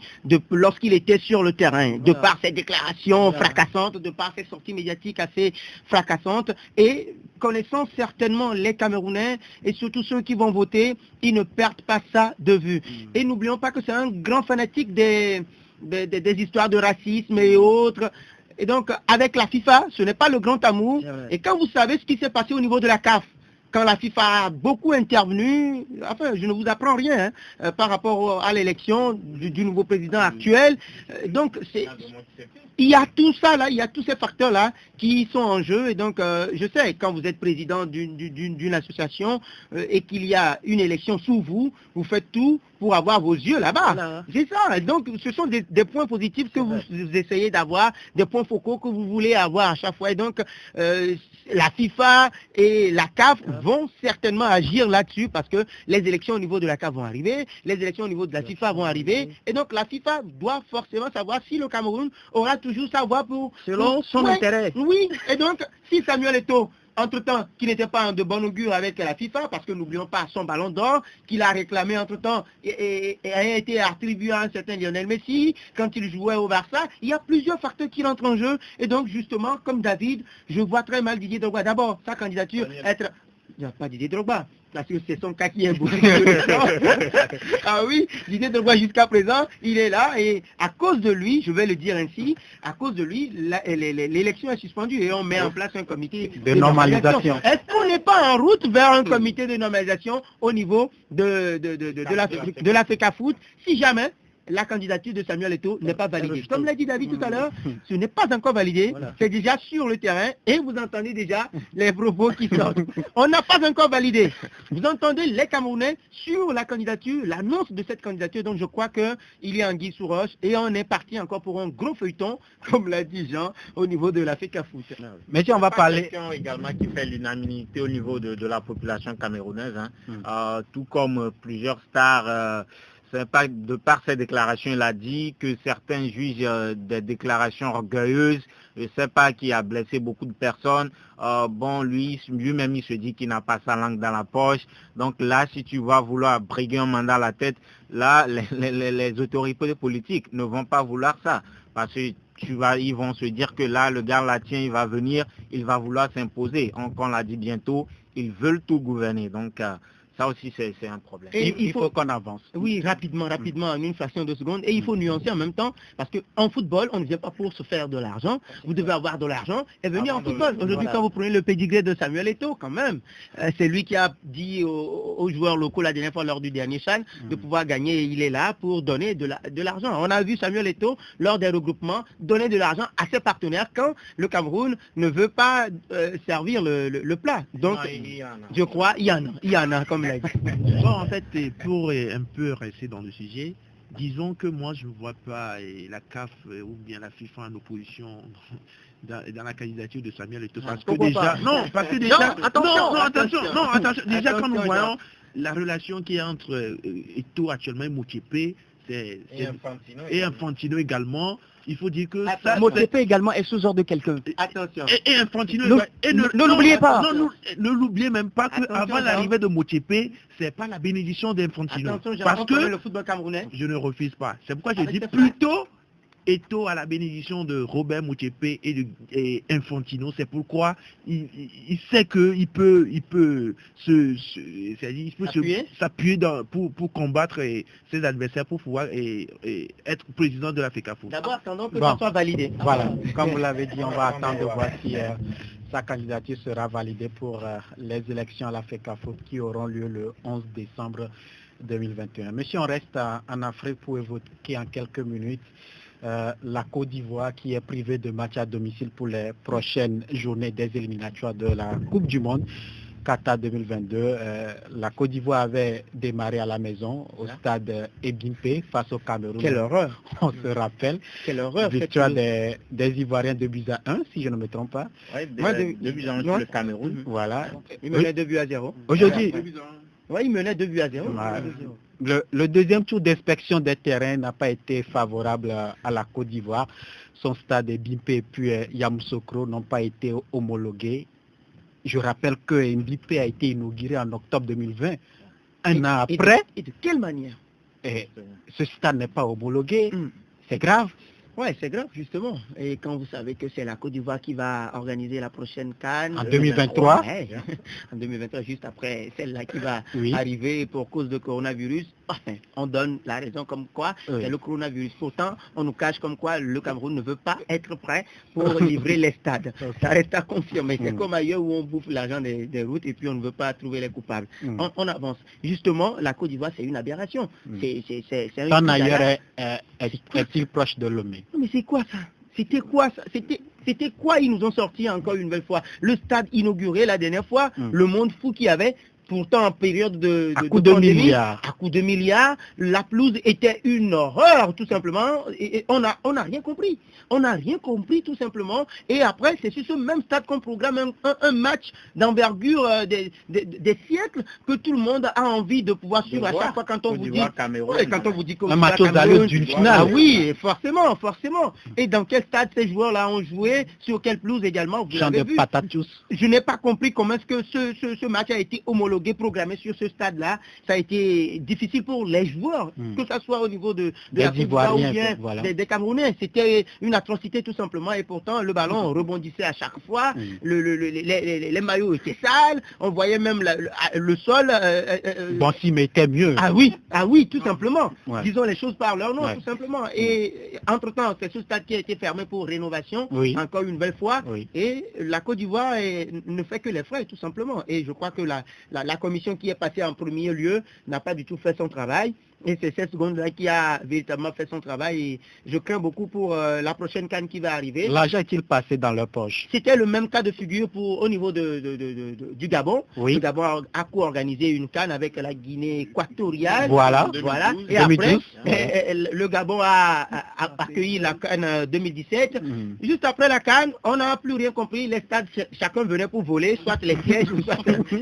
lorsqu'il était sur le terrain, de par ses déclarations fracassantes, de par ses sorties médiatiques assez fracassantes, et connaissant certainement les Camerounais et surtout ceux qui vont voter, ils ne perdent pas ça de vue. Et n'oublions pas que c'est un grand fanatique des histoires de racisme et autres. Et donc, avec la FIFA, ce n'est pas le grand amour. Et quand vous savez ce qui s'est passé au niveau de la CAF, quand la FIFA a beaucoup intervenu, enfin, je ne vous apprends rien par rapport à l'élection du nouveau président actuel. Donc, il y a tout ça là, il y a tous ces facteurs là qui sont en jeu. Et donc, je sais, quand vous êtes président d'une association et qu'il y a une élection sous vous, vous faites tout pour avoir vos yeux là-bas. Voilà. C'est ça. Donc, ce sont des points positifs que vous essayez d'avoir, des points focaux que vous voulez avoir à chaque fois. Et donc, la FIFA et la CAF vont certainement agir là-dessus parce que les élections au niveau de la CAF vont arriver, les élections au niveau de la FIFA vont arriver. Et donc, la FIFA doit forcément savoir si le Cameroun aura toujours sa voix selon son intérêt. Oui. Et donc, si Samuel Eto'o, entre-temps, qui n'était pas de bon augure avec la FIFA, parce que n'oublions pas son ballon d'or, qu'il a réclamé entre-temps et a été attribué à un certain Lionel Messi, quand il jouait au Barça, il y a plusieurs facteurs qui rentrent en jeu, et donc justement, comme David, je vois très mal Didier Drogba. D'abord, sa candidature être... Il n'y a pas Didier Drogba, parce que c'est son cas qui est beaucoup. Ah oui, Didier Drogba jusqu'à présent, il est là, et à cause de lui, je vais le dire ainsi, à cause de lui, l'élection est suspendue et on met en place un comité de normalisation. Est-ce qu'on n'est pas en route vers un comité de normalisation au niveau de l'Africa Foot, si jamais la candidature de Samuel Eto'o n'est pas validée. Comme l'a dit David tout à l'heure, ce n'est pas encore validé, c'est déjà sur le terrain et vous entendez déjà les propos qui sortent. On n'a pas encore validé. Vous entendez les Camerounais sur la candidature, l'annonce de cette candidature, donc je crois qu'il y a anguille sous roche et on est parti encore pour un gros feuilleton, comme l'a dit Jean, au niveau de l'Africa Foot. Mais si on va parler également qui fait l'unanimité au niveau de la population camerounaise, tout comme plusieurs stars c'est pas de par ses déclarations, il a dit que certains jugent des déclarations orgueilleuses. Je ne sais pas qui a blessé beaucoup de personnes. Lui-même, il se dit qu'il n'a pas sa langue dans la poche. Donc là, si tu vas vouloir briguer un mandat à la tête, là, les autorités politiques ne vont pas vouloir ça. Parce que ils vont se dire que là, le gars là, tiens, il va venir, il va vouloir s'imposer. On l'a dit bientôt, ils veulent tout gouverner. Donc, ça aussi, c'est un problème. Et il faut qu'on avance. Oui, rapidement, en une fraction de seconde. Et il faut nuancer en même temps, parce qu'en football, on ne vient pas pour se faire de l'argent. Vous devez avoir de l'argent et venir en football. Aujourd'hui, quand vous prenez le pédigré de Samuel Eto'o, quand même, c'est lui qui a dit aux joueurs locaux la dernière fois lors du dernier CHAN de pouvoir gagner. Il est là pour donner de l'argent. On a vu Samuel Eto'o, lors des regroupements, donner de l'argent à ses partenaires quand le Cameroun ne veut pas servir le plat. Donc, je crois, il y en a comme Bon, en fait, pour un peu rester dans le sujet, disons que moi je ne vois pas la CAF ou bien la FIFA en opposition dans la candidature de Samuel Eto'o parce que déjà déjà quand nous voyons la relation qui est entre Eto'o actuellement et Motsepe et Infantino également. Il faut dire que Motsepe également est sous ordre de quelqu'un. Attention. Et Infantino ne l'oubliez pas. Ne l'oubliez même pas qu'avant l'arrivée de Motsepe, c'est pas la bénédiction d'Infantino. Parce que le football camerounais. Je ne refuse pas. C'est pourquoi je dis plutôt Eto'o à la bénédiction de Robert Motsepe et Infantino. C'est pourquoi il sait qu'il peut s'appuyer pour combattre ses adversaires pour pouvoir être président de la FECAFO. D'abord, attendons que ça soit validé. Voilà, comme vous l'avez dit, on va attendre de voir si sa candidature sera validée pour les élections à la FECAFO qui auront lieu le 11 décembre 2021. Mais si on reste en Afrique pour évoquer en quelques minutes la Côte d'Ivoire qui est privée de match à domicile pour les prochaines journées des éliminatoires de la Coupe du Monde Qatar 2022. La Côte d'Ivoire avait démarré à la maison au stade Ebimpe face au Cameroun. Quelle horreur! On se rappelle. Quelle horreur! Victoire des Ivoiriens 2-1, si je ne me trompe pas. Oui, 2-1 sur le Cameroun. Voilà. Il menait 2-0. Aujourd'hui. Oui, il menait 2-0. Le deuxième tour d'inspection des terrains n'a pas été favorable à la Côte d'Ivoire. Son stade Ebimpe puis Yamoussoukro n'ont pas été homologués. Je rappelle que Mbimpe a été inauguré en octobre 2020, un an après. Et de quelle manière? Ce stade n'est pas homologué. C'est grave. Oui, c'est grave, justement. Et quand vous savez que c'est la Côte d'Ivoire qui va organiser la prochaine CAN. En 2023. En 2023, juste après celle-là qui va arriver pour cause de coronavirus. Enfin, on donne la raison comme quoi c'est le coronavirus. Pourtant, on nous cache comme quoi le Cameroun ne veut pas être prêt pour livrer les stades. Ça reste à confirmer. C'est comme ailleurs où on bouffe l'argent des routes et puis on ne veut pas trouver les coupables. On avance. Justement, la Côte d'Ivoire, c'est une aberration. C'est un ailleurs est-il proche de Lomé? Non, mais c'est quoi ça? C'était quoi ça? C'était quoi ils nous ont sorti encore une nouvelle fois? Le stade inauguré la dernière fois, le monde fou qu'il y avait. Pourtant, en période de pandémie, à coup de milliards, la pelouse était une horreur, tout simplement. Et on n'a rien compris. On n'a rien compris, tout simplement. Et après, c'est sur ce même stade qu'on programme un match d'envergure des siècles que tout le monde a envie de pouvoir suivre à chaque fois quand on vous dit... quand on vous dit que un match d'allure d'une finale. Ah oui, forcément. Et dans quel stade ces joueurs-là ont joué? Sur quelle pelouse également? Vous l'avez vu. Je n'ai pas compris comment est-ce que ce match a été homologué, programmé sur ce stade-là. Ça a été difficile pour les joueurs, que ce soit au niveau de la Côte d'Ivoire ou bien des Camerounais. C'était une atrocité tout simplement et pourtant le ballon rebondissait à chaque fois. Les maillots étaient sales. On voyait même le sol. Bon, s'il mettait mieux. Ah oui, tout simplement. Disons les choses par leur nom, tout simplement. Et entre-temps, c'est ce stade qui a été fermé pour rénovation, encore une belle fois. Et la Côte d'Ivoire ne fait que les frais, tout simplement. Et je crois que la commission qui est passée en premier lieu n'a pas du tout fait son travail. Et c'est cette seconde-là qui a véritablement fait son travail. Et je crains beaucoup pour la prochaine CAN qui va arriver. L'argent est-il passé dans leur poche? C'était le même cas de figure au niveau du Gabon. Le Gabon a co-organisé une CAN avec la Guinée équatoriale. Voilà. Et après, le Gabon a accueilli la CAN 2017. Juste après la CAN, on n'a plus rien compris. Les stades, chacun venait pour voler, soit les sièges, soit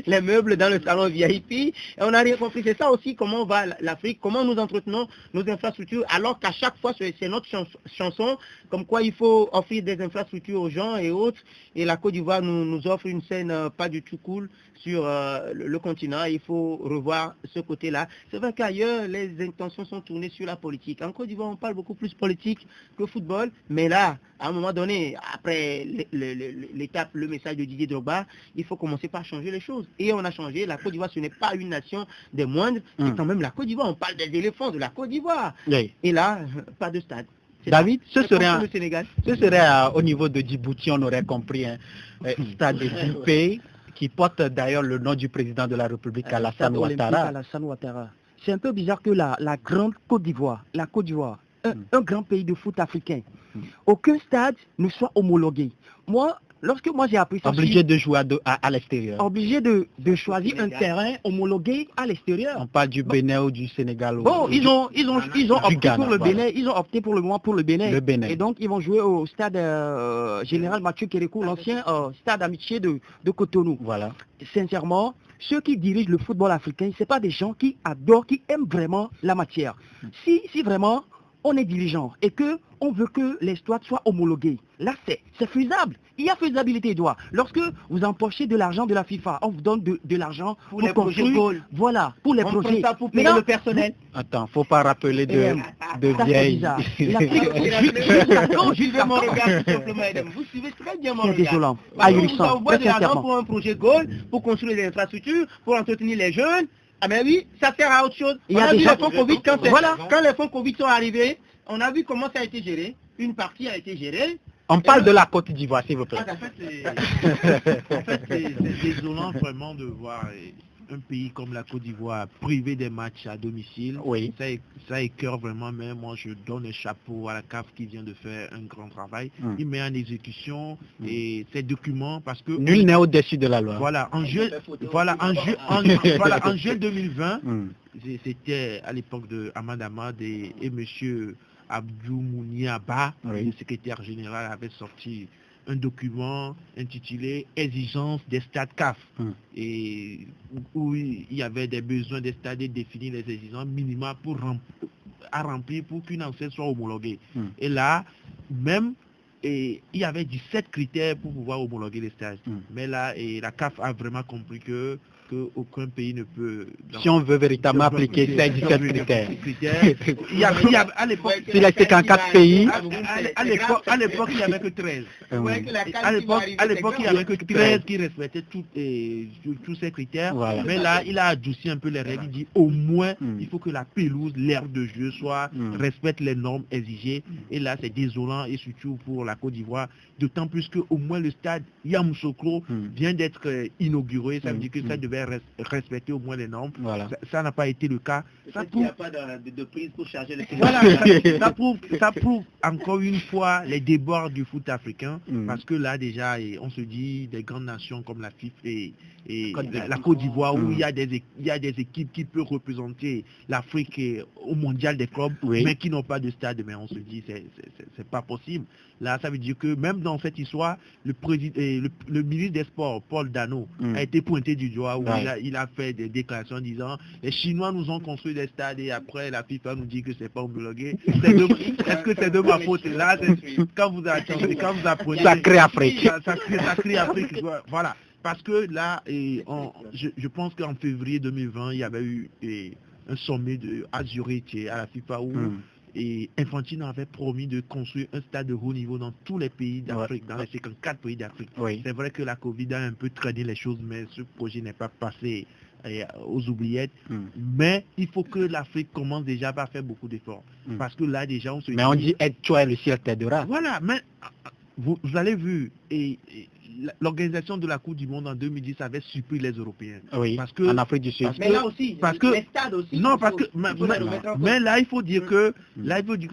les meubles dans le salon VIP. Et on n'a rien compris. C'est ça aussi comment va l'Afrique. comment nous entretenons nos infrastructures, alors qu'à chaque fois, c'est notre chanson, comme quoi il faut offrir des infrastructures aux gens et autres. Et la Côte d'Ivoire nous offre une scène pas du tout cool sur le continent. Il faut revoir ce côté-là. C'est vrai qu'ailleurs, les intentions sont tournées sur la politique. En Côte d'Ivoire, on parle beaucoup plus politique que football, mais là, à un moment donné, après l'étape, le message de Didier Drogba, il faut commencer par changer les choses. Et on a changé. La Côte d'Ivoire, ce n'est pas une nation des moindres, c'est quand même la Côte d'Ivoire. On parle des éléphants de la Côte d'Ivoire. Oui. Et là, pas de stade. David, ce serait au niveau de Djibouti, on aurait compris, stade de Djoupé, qui porte d'ailleurs le nom du président de la République, Alassane Ouattara. C'est un peu bizarre que la grande Côte d'Ivoire, un grand pays de foot africain, aucun stade ne soit homologué. Lorsque j'ai appris ça... Obligé de jouer à l'extérieur. Obligé de choisir un terrain homologué à l'extérieur. On parle du Bénin ou du Sénégal. Bon, ils ont opté pour le Bénin. Ils ont opté pour le moment pour le Bénin. Et donc, ils vont jouer au stade Général Mathieu Kérékou, l'ancien stade amitié de Cotonou. Voilà. Sincèrement, ceux qui dirigent le football africain, ce n'est pas des gens qui adorent, qui aiment vraiment la matière. Si vraiment on est diligent et que on veut que les stades soient homologués, là c'est faisable. Il y a faisabilité, Edouard. Lorsque vous empochez de l'argent de la FIFA, on vous donne de l'argent pour les projets goal. Voilà, pour les projets. Ça pour payer le personnel. Attends, faut pas rappeler de vieilles. Suivez mon regard, tout simplement. Vous suivez très bien mon regard. C'est désolant. Ahurissant. Vous avez de l'argent pour un projet goal, pour construire des infrastructures, pour entretenir les jeunes. Ah mais oui, ça sert à autre chose. Il y a des fonds Covid, quand les fonds Covid sont arrivés, on a vu comment ça a été géré. Une partie a été gérée. On parle de la Côte d'Ivoire, s'il vous plaît. En fait, c'est désolant vraiment de voir un pays comme la Côte d'Ivoire privé des matchs à domicile. Oui. Ça écœure vraiment, mais moi je donne un chapeau à la CAF qui vient de faire un grand travail. Il met en exécution et ces documents parce que... Nul n'est au-dessus de la loi. Voilà, en juillet 2020, c'était à l'époque de Ahmad Ahmad et monsieur Abdou Mouniaba, le secrétaire général, avait sorti un document intitulé « Exigence des stades CAF » et où il y avait des besoins des stades et définir les exigences minimales à remplir pour qu'une enseigne soit homologuée. Et là, même, il y avait 17 critères pour pouvoir homologuer les stades. Mais là, la CAF a vraiment compris que aucun pays ne peut... Si on veut véritablement appliquer ces 17 critères. Il y avait à l'époque... S'il a été qu'en 4 pays... À l'époque, il n'y avait que 13. À l'époque, il n'y avait que 13 qui respectaient tous ces critères. Voilà. Mais là, il a adouci un peu les règles. Il dit au moins, il faut que la pelouse, l'aire de jeu respecte les normes exigées. Et là, c'est désolant, et surtout pour la Côte d'Ivoire. D'autant plus qu'au moins le stade Yamoussoukro vient d'être inauguré. Ça veut dire que ça devait respecter au moins les normes. Voilà. Ça n'a pas été le cas. Il n'y a pas de prise pour charger les... Voilà, ça prouve encore une fois les débords du foot africain. Parce que là déjà, on se dit des grandes nations comme la FIFA et la Côte d'Ivoire où il y a des équipes qui peuvent représenter l'Afrique au mondial des clubs, mais qui n'ont pas de stade. Mais on se dit c'est pas possible. Là, ça veut dire que même dans cette histoire, le ministre des Sports, Paul Dano, a été pointé du doigt où il a fait des déclarations disant les Chinois nous ont construit des stades et après la FIFA nous dit que c'est pas homologué. Est-ce que c'est de ma faute? Là, quand vous apprenez... Sacré Afrique. Sacré Afrique, voilà. Parce que là, je pense qu'en février 2020, il y avait eu un sommet à Zurich à la FIFA où Infantino avait promis de construire un stade de haut niveau dans tous les pays d'Afrique, dans les 54 pays d'Afrique. C'est vrai que la Covid a un peu traîné les choses, mais ce projet n'est pas passé aux oubliettes. Mais il faut que l'Afrique commence déjà par faire beaucoup d'efforts. Parce que là, déjà, on se dit... Mais on dit « aide-toi et le ciel t'aidera ». Voilà, mais vous avez vu... L'organisation de la Coupe du Monde en 2010 avait surpris les Européens. Parce que, en Afrique du Sud. Mais là aussi, les stades aussi. Non, parce que... Mais là, il faut dire que...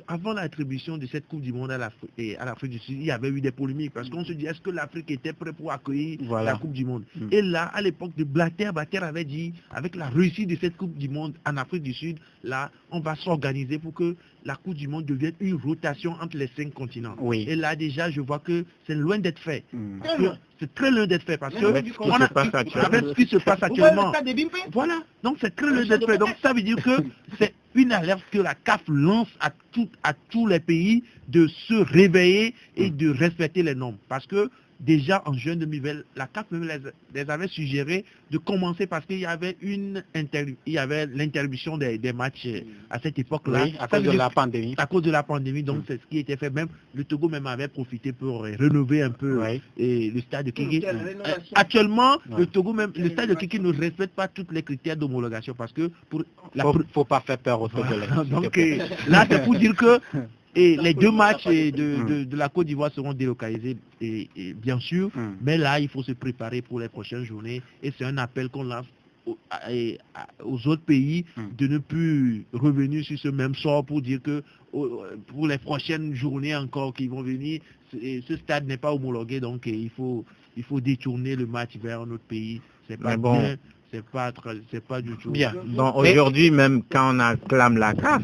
avant l'attribution de cette Coupe du Monde à l'Afrique du Sud, il y avait eu des polémiques. Parce qu'on se dit, est-ce que l'Afrique était prête pour accueillir la Coupe du Monde? Et là, à l'époque de Blatter avait dit, avec la réussite de cette Coupe du Monde en Afrique du Sud, là, on va s'organiser pour que la Coupe du Monde devienne une rotation entre les 5 continents. Et là, déjà, je vois que c'est loin d'être fait. C'est très loin d'être fait parce que avec ce qui se passe actuellement. Voilà, donc c'est très loin d'être fait. Donc ça veut dire que une alerte que la CAF lance à tous les pays de se réveiller et de respecter les normes. Parce que déjà en juin 2020, la CAF même les avait suggéré de commencer parce qu'il y avait l'interruption des matchs à cette époque-là. Oui, à cause de la pandémie. À cause de la pandémie, donc c'est ce qui était fait. Même le Togo même avait profité pour rénover un peu le stade de Kéké. Actuellement, le Togo même, le stade de Kéké ne respecte pas tous les critères d'homologation parce que faut pas faire peur aux Togolais. Donc là, c'est pour dire que et les 2 matchs de la Côte d'Ivoire seront délocalisés, et bien sûr, mais là, il faut se préparer pour les prochaines journées. Et c'est un appel qu'on lance aux autres pays de ne plus revenir sur ce même sort pour dire que pour les prochaines journées encore qui vont venir, ce stade n'est pas homologué, donc il faut détourner le match vers un autre pays. C'est pas bien. C'est pas du tout bien. Donc aujourd'hui, même quand on acclame la CAF,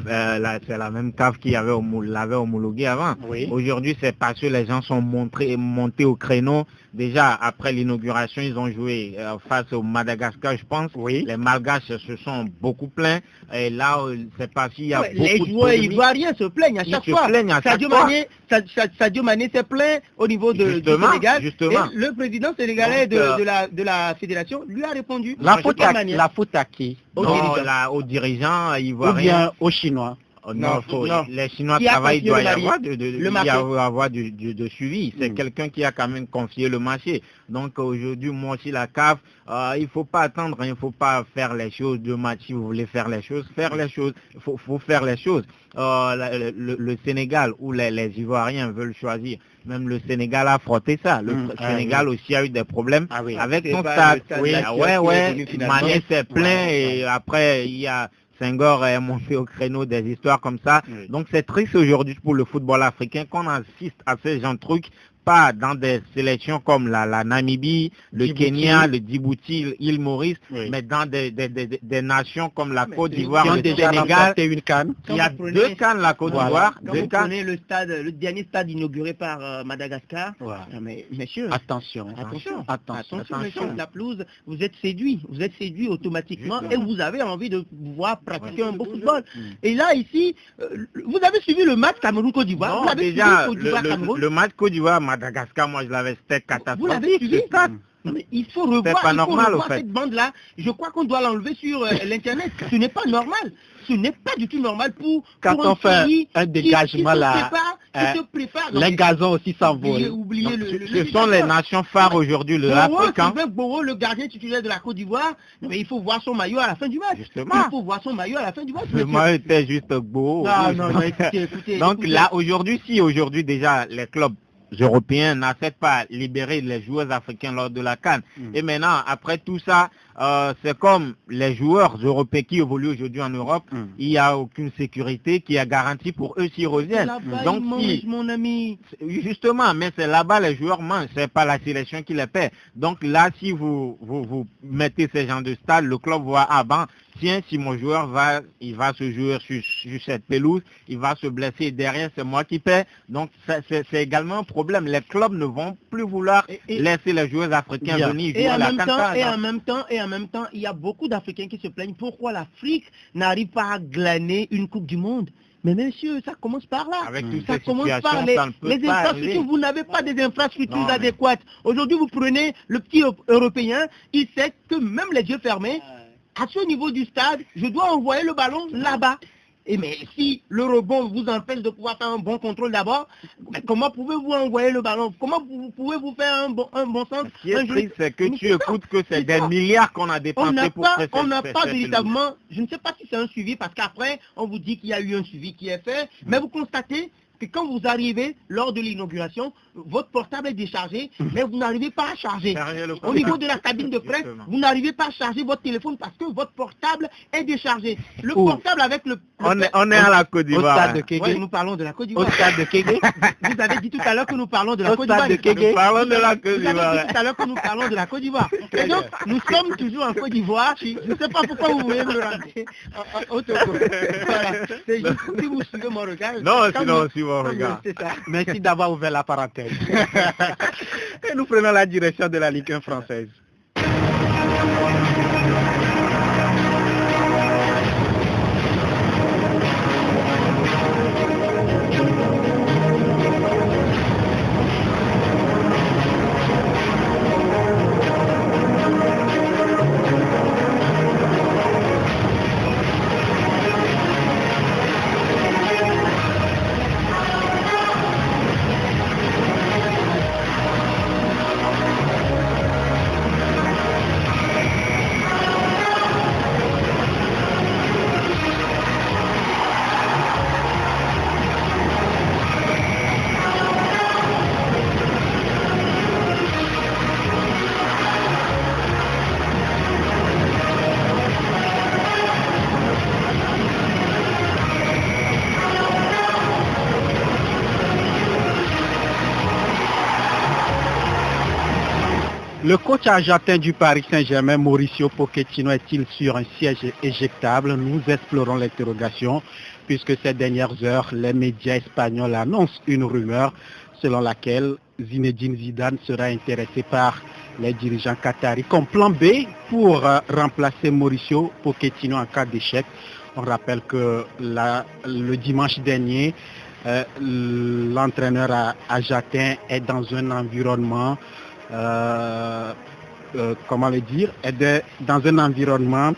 c'est la même CAF qui l'avait homologué avant. Oui. Aujourd'hui, c'est parce que les gens sont montés au créneau. Déjà, après l'inauguration, ils ont joué face au Madagascar, je pense. Oui. Les Malgaches se sont beaucoup plaints. Et là, c'est parce qu'il y a beaucoup les joueurs ivoiriens se plaignent à chaque fois. Sadio Mané se plaint au niveau du Sénégal. Justement. Et le président sénégalais de la fédération lui a répondu. La faute à qui? Aux dirigeants ivoiriens. Ou bien aux Chinois? Non, les Chinois travaillent, il doit y avoir de suivi. C'est quelqu'un qui a quand même confié le marché. Donc aujourd'hui, moi aussi, la CAF, il ne faut pas attendre, il ne faut pas faire les choses de match. Si vous voulez faire les choses, il faut faire les choses. Le Sénégal, où les Ivoiriens veulent choisir, même le Sénégal a frotté ça. Le Sénégal aussi a eu des problèmes avec son stade. Mané s'est plaint et après, il y a... Senghor est monté au créneau des histoires comme ça. Oui. Donc c'est triste aujourd'hui pour le football africain qu'on assiste à ce genre de trucs, pas dans des sélections comme la Namibie, le Kenya, le Djibouti, l'île Maurice, mais dans des nations comme la Côte d'Ivoire, le Sénégal, une canne. Il y a 2 cannes la Côte d'Ivoire. Quand vous prenez le dernier stade inauguré par Madagascar, mais messieurs, attention, messieurs, la pelouse, vous êtes séduits automatiquement et vous avez envie de pouvoir pratiquer un beau football. Et là, ici, vous avez suivi le match Cameroun-Côte d'Ivoire. Non, déjà, le match Côte d'Ivoire, Madagascar, moi je l'avais, c'était catastrophique. Vous l'avez suivi? Non, mais il faut revoir, cette bande-là. Je crois qu'on doit l'enlever sur l'internet. Ce n'est pas normal. Ce n'est pas du tout normal pour on fait un dégagement là. Les gazons aussi s'envolent. Ce sont les nations phares aujourd'hui, l'Afrique. Le gardien titulaire de la Côte d'Ivoire, mais il faut voir son maillot à la fin du match. Justement. Il faut voir son maillot à la fin du match. Le maillot était juste beau. Non, écoutez. Donc là, aujourd'hui, déjà les clubs européens n'acceptent pas libérer les joueurs africains lors de la CAN. Et maintenant, après tout ça, c'est comme les joueurs européens qui évoluent aujourd'hui en Europe, il n'y a aucune sécurité qui est garantie pour eux s'ils reviennent. Donc, mon ami. Justement, mais c'est là-bas les joueurs mangent, c'est pas la sélection qui les paie. Donc là, si vous mettez ces gens de stade, le club voit, tiens, si mon joueur va se jouer sur cette pelouse, il va se blesser derrière, c'est moi qui paie. Donc c'est également un problème. Les clubs ne vont plus vouloir laisser les joueurs africains venir jouer la CAN. Et en même temps, il y a beaucoup d'Africains qui se plaignent pourquoi l'Afrique n'arrive pas à glaner une Coupe du Monde. Mais messieurs, ça commence par là. Ça commence par les infrastructures. Vous n'avez pas des infrastructures adéquates. Aujourd'hui, vous prenez le petit Européen, il sait que même les yeux fermés, à ce niveau du stade, je dois envoyer le ballon là-bas. Mais si le rebond vous empêche de pouvoir faire un bon contrôle d'abord, comment pouvez-vous envoyer le ballon? Comment pouvez-vous faire un bon centre? Ce qui est triste, c'est que tu écoutes que c'est des milliards qu'on a dépensés pour faire on n'a pas véritablement, je ne sais pas si c'est un suivi, parce qu'après, on vous dit qu'il y a eu un suivi qui est fait, mais vous constatez que quand vous arrivez lors de l'inauguration, votre portable est déchargé, mais vous n'arrivez pas à charger. Au niveau de la cabine de presse, vous n'arrivez pas à charger votre téléphone parce que votre portable est déchargé. Le portable avec le... On est à la Côte d'Ivoire. Au stade de Kégué. Oui, nous parlons de la Côte d'Ivoire. Au stade de Kégué. Vous avez dit tout à l'heure que nous parlons de la Côte d'Ivoire. Nous parlons de la Côte d'Ivoire. Vous avez dit tout à l'heure que nous parlons de la Côte d'Ivoire. Et donc, nous sommes toujours en Côte d'Ivoire. Je ne sais pas pourquoi vous voulez me le ramener au Togo. Voilà. C'est juste si vous suivez mon regard. Non, sinon on suit mon regard. C'est ça. Merci d'avoir ouvert la parenthèse. Et nous prenons la direction de la Ligue 1 française. Le coach argentin du Paris Saint-Germain, Mauricio Pochettino, est-il sur un siège éjectable? Nous explorons l'interrogation puisque ces dernières heures, les médias espagnols annoncent une rumeur selon laquelle Zinedine Zidane sera intéressé par les dirigeants qataris comme plan B pour remplacer Mauricio Pochettino en cas d'échec. On rappelle que le dimanche dernier, l'entraîneur argentin est dans un environnement dans un environnement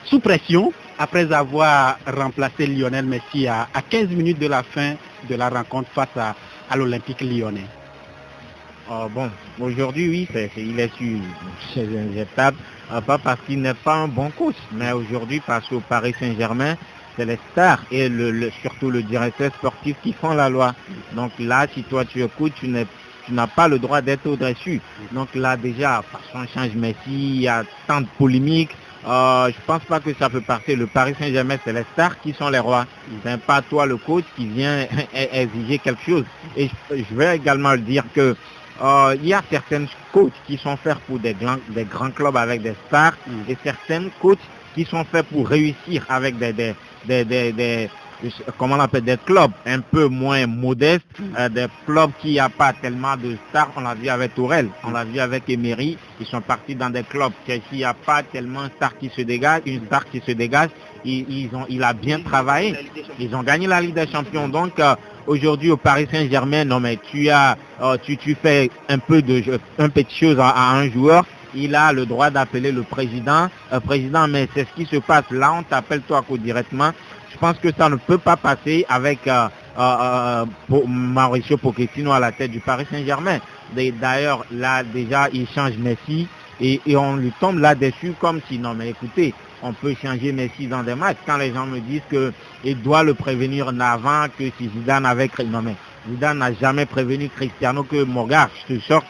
sous pression après avoir remplacé Lionel Messi à 15 minutes de la fin de la rencontre face à l'Olympique lyonnais. Aujourd'hui, oui, il est sur ces injectables, pas parce qu'il n'est pas un bon coach, mais aujourd'hui parce qu'au Paris Saint-Germain, c'est les stars et surtout le directeur sportif qui font la loi. Donc là, si toi tu écoutes, tu n'as pas le droit d'être au-dessus. Donc là déjà, parce qu'on change Messi, il y a tant de polémiques. Je pense pas que ça peut partir. Le Paris Saint-Germain, c'est les stars qui sont les rois. C'est pas toi le coach qui vient exiger quelque chose. Et je vais également le dire que il y a certaines coachs qui sont faits pour des grands clubs avec des stars et certaines coachs qui sont faits pour réussir avec des clubs un peu moins modestes, des clubs qui n'ont pas tellement de stars. On l'a vu avec Tourelle, on l'a vu avec Emery, ils sont partis dans des clubs s'il n'y a pas tellement une star qui se dégage, il a bien travaillé, ils ont gagné la Ligue des Champions. Donc aujourd'hui au Paris Saint-Germain, non mais tu fais un petite chose à un joueur, il a le droit d'appeler le président, mais c'est ce qui se passe. Là, on t'appelle toi directement. Je pense que ça ne peut pas passer avec Mauricio Pochettino à la tête du Paris Saint-Germain. D'ailleurs, là, déjà, il change Messi et on lui tombe là-dessus comme si, non mais écoutez, on peut changer Messi dans des matchs. Quand les gens me disent qu'il doit le prévenir en avant, que si Zidane avait... Non mais Zidane n'a jamais prévenu Cristiano que mon gars, je te sors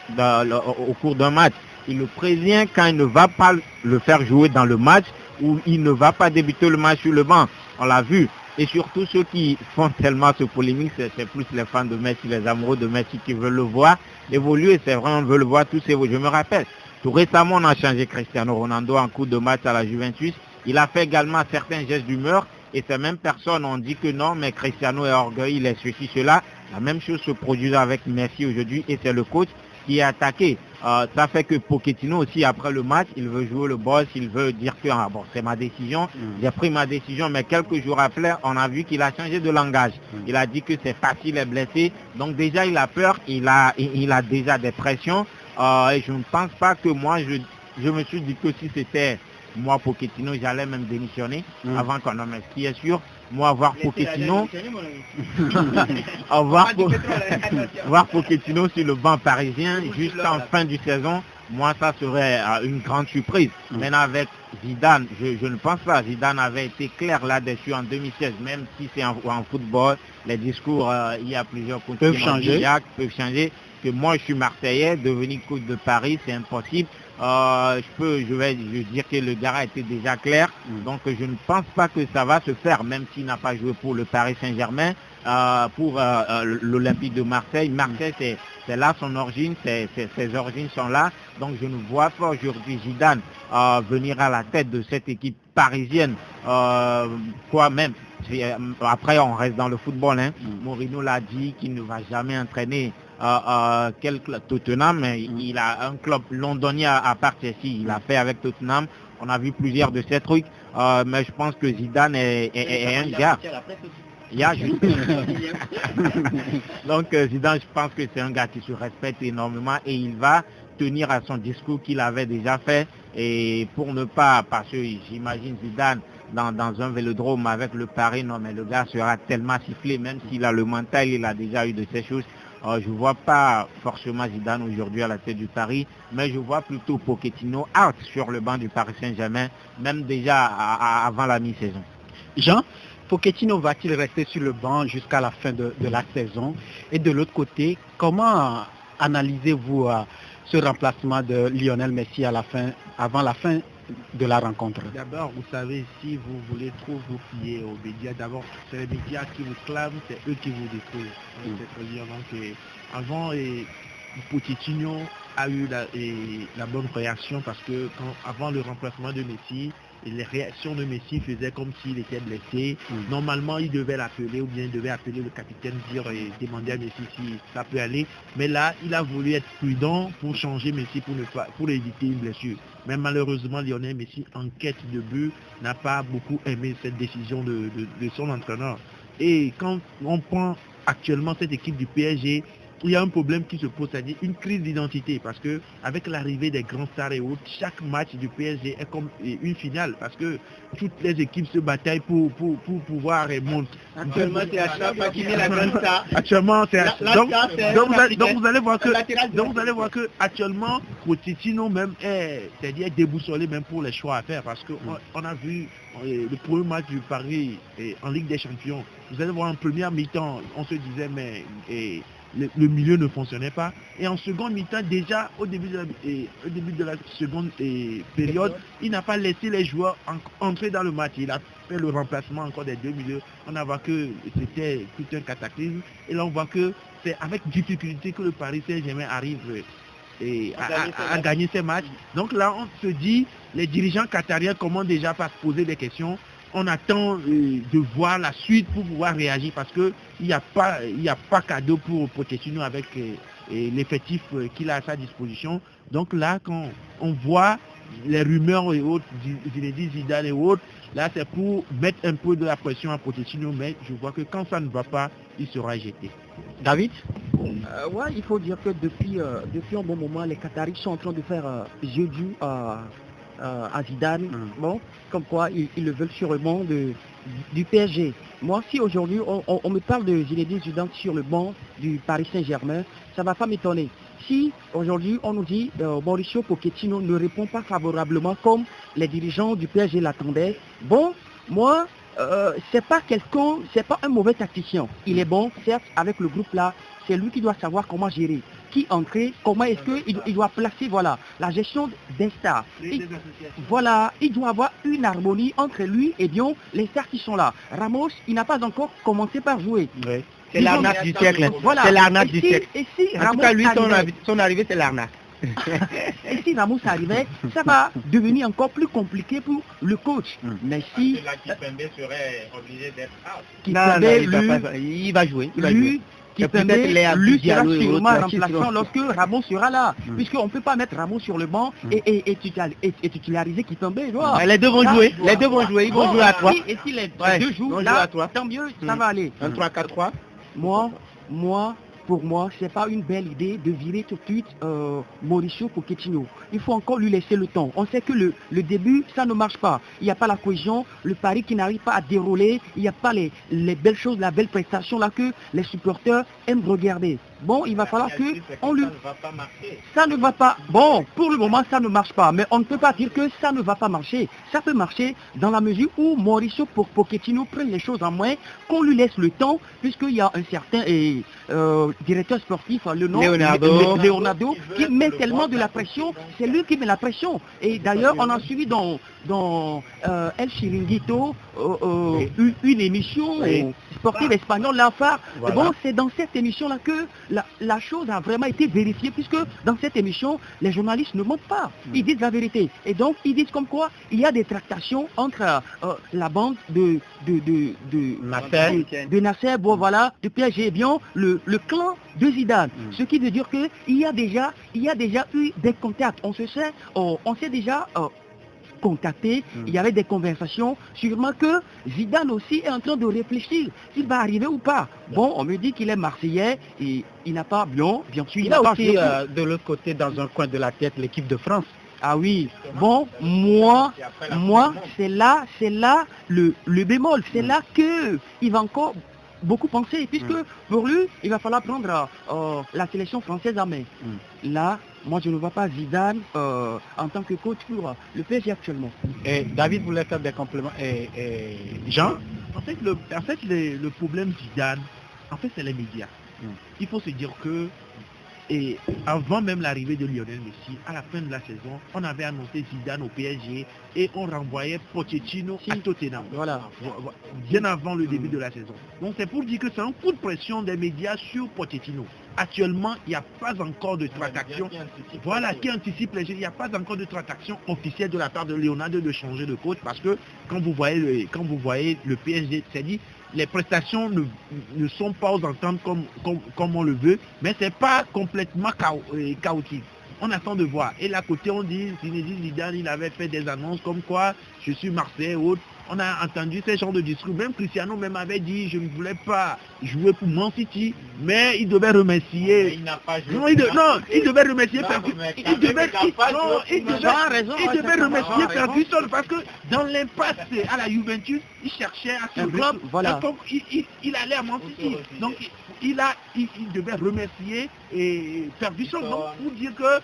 au cours d'un match. Il le prévient quand il ne va pas le faire jouer dans le match ou il ne va pas débuter le match sur le banc. On l'a vu. Et surtout ceux qui font tellement ce polémique, c'est plus les fans de Messi, les amoureux de Messi qui veulent le voir évoluer. C'est vrai, on veut le voir tous évoluer. Je me rappelle, tout récemment, on a changé Cristiano Ronaldo en cours de match à la Juventus. Il a fait également certains gestes d'humeur. Et ces mêmes personnes ont dit que non, mais Cristiano est orgueilleux, il est ceci, cela. La même chose se produit avec Messi aujourd'hui et c'est le coach qui est attaqué. Ça fait que Pochettino aussi, après le match, il veut jouer le boss, il veut dire que c'est ma décision, j'ai pris ma décision, mais quelques jours après, on a vu qu'il a changé de langage. Il a dit que c'est facile et blessé. Donc déjà, il a peur, il a déjà des pressions. Et je ne pense pas que moi, je me suis dit que si c'était moi Pochettino, j'allais même démissionner avant qu'on en mette. Ce qui est sûr, moi voir Pochettino voir Pochettino sur le banc parisien juste en fin de saison, moi ça serait une grande surprise. Maintenant avec Zidane, je ne pense pas. Zidane avait été clair là-dessus en 2016, même si c'est en football, les discours, il y a plusieurs coachs peuvent changer. Que moi je suis Marseillais, devenir coach de Paris, c'est impossible. Je vais dire que le gars a été déjà clair, donc je ne pense pas que ça va se faire, même s'il n'a pas joué pour le Paris Saint-Germain, pour l'Olympique de Marseille. Marseille, c'est là son origine, ses origines sont là, donc je ne vois pas aujourd'hui Zidane venir à la tête de cette équipe parisienne, même. Après, on reste dans le football. Mourinho l'a dit qu'il ne va jamais entraîner Tottenham. Il a un club londonien à part Chelsea. Il a fait avec Tottenham. On a vu plusieurs de ces trucs. Mais je pense que Zidane est un gars. Donc Zidane, je pense que c'est un gars qui se respecte énormément et il va tenir à son discours qu'il avait déjà fait. Et pour ne pas, parce que j'imagine Zidane dans un vélodrome avec le Paris, non mais le gars sera tellement sifflé, même s'il a le mental, il a déjà eu de ces choses. Je ne vois pas forcément Zidane aujourd'hui à la tête du Paris, mais je vois plutôt Pochettino out sur le banc du Paris Saint-Germain, même déjà avant la mi-saison. Jean, Pochettino va-t-il rester sur le banc jusqu'à la fin de la saison? Et de l'autre côté, comment analysez-vous ce remplacement de Lionel Messi avant la fin de la rencontre? D'abord, vous savez, si vous voulez trop vous fier aux médias, d'abord, c'est les médias qui vous clament, c'est eux qui vous détruisent. Donc, avant, Pochettino a eu la bonne réaction parce que avant le remplacement de Messi, et les réactions de Messi faisaient comme s'il était blessé. Normalement, il devait l'appeler ou bien il devait appeler le capitaine, dire et demander à Messi si ça peut aller. Mais là, il a voulu être prudent pour changer Messi pour éviter une blessure. Mais malheureusement, Lionel Messi, en quête de but, n'a pas beaucoup aimé cette décision de son entraîneur. Et quand on prend actuellement cette équipe du PSG, il y a un problème qui se pose, c'est-à-dire une crise d'identité, parce que avec l'arrivée des grands stars et autres, chaque match du PSG est comme une finale, parce que toutes les équipes se bataillent pour pouvoir monter. Actuellement, c'est Achraf qui est la grande star. Actuellement, c'est donc vous allez voir que actuellement, Pochettino même c'est-à-dire déboussolé même pour les choix à faire, parce que on a vu le premier match du Paris en Ligue des Champions. Vous allez voir en première mi-temps, on se disait mais le milieu ne fonctionnait pas. Et en seconde mi-temps, déjà au début de la seconde période, il n'a pas laissé les joueurs entrer dans le match. Il a fait le remplacement encore des deux milieux. On a vu que c'était tout un cataclysme. Et là, on voit que c'est avec difficulté que le Paris Saint-Germain arrive à gagner ces matchs. Donc là, on se dit, les dirigeants qatariens commencent déjà par se poser des questions. On attend de voir la suite pour pouvoir réagir parce que il n'y a pas cadeau pour Pochettino avec l'effectif qu'il a à sa disposition. Donc là, quand on voit les rumeurs et autres, Zinedine Zidane et autres, là c'est pour mettre un peu de la pression à Pochettino, mais je vois que quand ça ne va pas, il sera jeté. David? Ouais, il faut dire que depuis un bon moment, les Qataris sont en train de faire jeu du à Zidane, bon, comme quoi ils le veulent sur le banc du PSG. Moi, si aujourd'hui on me parle de Zinedine Zidane sur le banc du Paris Saint-Germain, ça ne va pas m'étonner. Si aujourd'hui on nous dit Mauricio Pochettino ne répond pas favorablement comme les dirigeants du PSG l'attendaient, bon, moi, c'est pas un mauvais tacticien. Il est bon, certes, avec le groupe là, c'est lui qui doit savoir comment gérer. Qui entrer, comment est-ce qu'il doit placer, voilà, la gestion des stars. Voilà, il doit avoir une harmonie entre lui et bien les stars qui sont là. Ramos, il n'a pas encore commencé par jouer. Oui. C'est l'arnaque du siècle. Voilà. C'est l'arnaque du siècle. Et si en tout cas, lui, son arrivée, c'est l'arnaque. Et si Ramos arrivait, ça va devenir encore plus compliqué pour le coach. Mais si... Kimpembe serait obligé d'être out. Il va jouer. Kimpembe, lui sera sûrement remplaçant lorsque Ramos sera là. Puisqu'on ne peut pas mettre Ramos sur le banc et titulariser Kimpembe. Les deux vont jouer. Les deux vont jouer. Ils vont jouer à 3. Et si les deux jouent là, tant mieux, ça va aller. Un 3-4-3. Pour moi, ce n'est pas une belle idée de virer tout de suite Mauricio Pochettino. Il faut encore lui laisser le temps. On sait que le début, ça ne marche pas. Il n'y a pas la cohésion, le pari qui n'arrive pas à dérouler, il n'y a pas les belles choses, la belle prestation là que les supporters aiment regarder. Bon, il va falloir que on lui... Ça ne va pas. Bon, pour le moment, ça ne marche pas. Mais on ne peut pas dire que ça ne va pas marcher. Ça peut marcher dans la mesure où Mauricio Pochettino prenne les choses en main, qu'on lui laisse le temps, puisqu'il y a un certain directeur sportif, le nom Leonardo, qui met tellement de la pression. C'est lui qui met la pression. Et d'ailleurs, on a suivi dans El Chiringuito une émission sportive espagnole, la phare. Voilà. Bon, c'est dans cette émission-là que la chose a vraiment été vérifiée, puisque dans cette émission, les journalistes ne mentent pas. Ils disent la vérité. Et donc, ils disent comme quoi il y a des tractations entre la bande de Nasser, bon, voilà, de PSG et bien le clan de Zidane. Ce qui veut dire qu'il y a déjà eu des contacts. On s'est déjà contacté, il y avait des conversations, sûrement que Zidane aussi est en train de réfléchir s'il va arriver ou pas. Bon, on me dit qu'il est Marseillais et il n'a pas, bien sûr, il a aussi de l'autre côté, dans un coin de la tête, l'équipe de France. Ah oui, bon, moi, c'est là le bémol, c'est là que il va encore beaucoup penser, puisque pour lui, il va falloir prendre la sélection française en main. Là, moi, je ne vois pas Zidane en tant que coach pour le PSG actuellement. Et David voulait faire des compléments. Et Jean, en fait, le problème Zidane, en fait, c'est les médias. Il faut se dire que avant même l'arrivée de Lionel Messi, à la fin de la saison, on avait annoncé Zidane au PSG et on renvoyait Pochettino à Tottenham. Voilà. Bien avant le début de la saison. Donc c'est pour dire que c'est un coup de pression des médias sur Pochettino. actuellement, il n'y a pas encore de transaction. Voilà, qui anticipe les jeux. Il n'y a pas encore de transaction officielle de la part de Leonardo de changer de coach parce que quand vous voyez le PSG, c'est-à-dire les prestations ne sont pas aux ententes comme on le veut, mais c'est pas complètement chaotique. On attend de voir. Et là, côté, on dit, Zinedine Zidane, il avait fait des annonces comme quoi je suis Marseille ou autre. On a entendu ce genre de discours. Même Cristiano même avait dit, je ne voulais pas jouer pour Man City, mais il devait remercier. Mais il n'a pas joué. Il devait remercier Ferguson. Il devait remercier Ferguson parce que dans l'impasse à la Juventus, il cherchait à ce club. Voilà. Il allait à Man City. Donc il devait remercier Ferguson. Donc pour dire que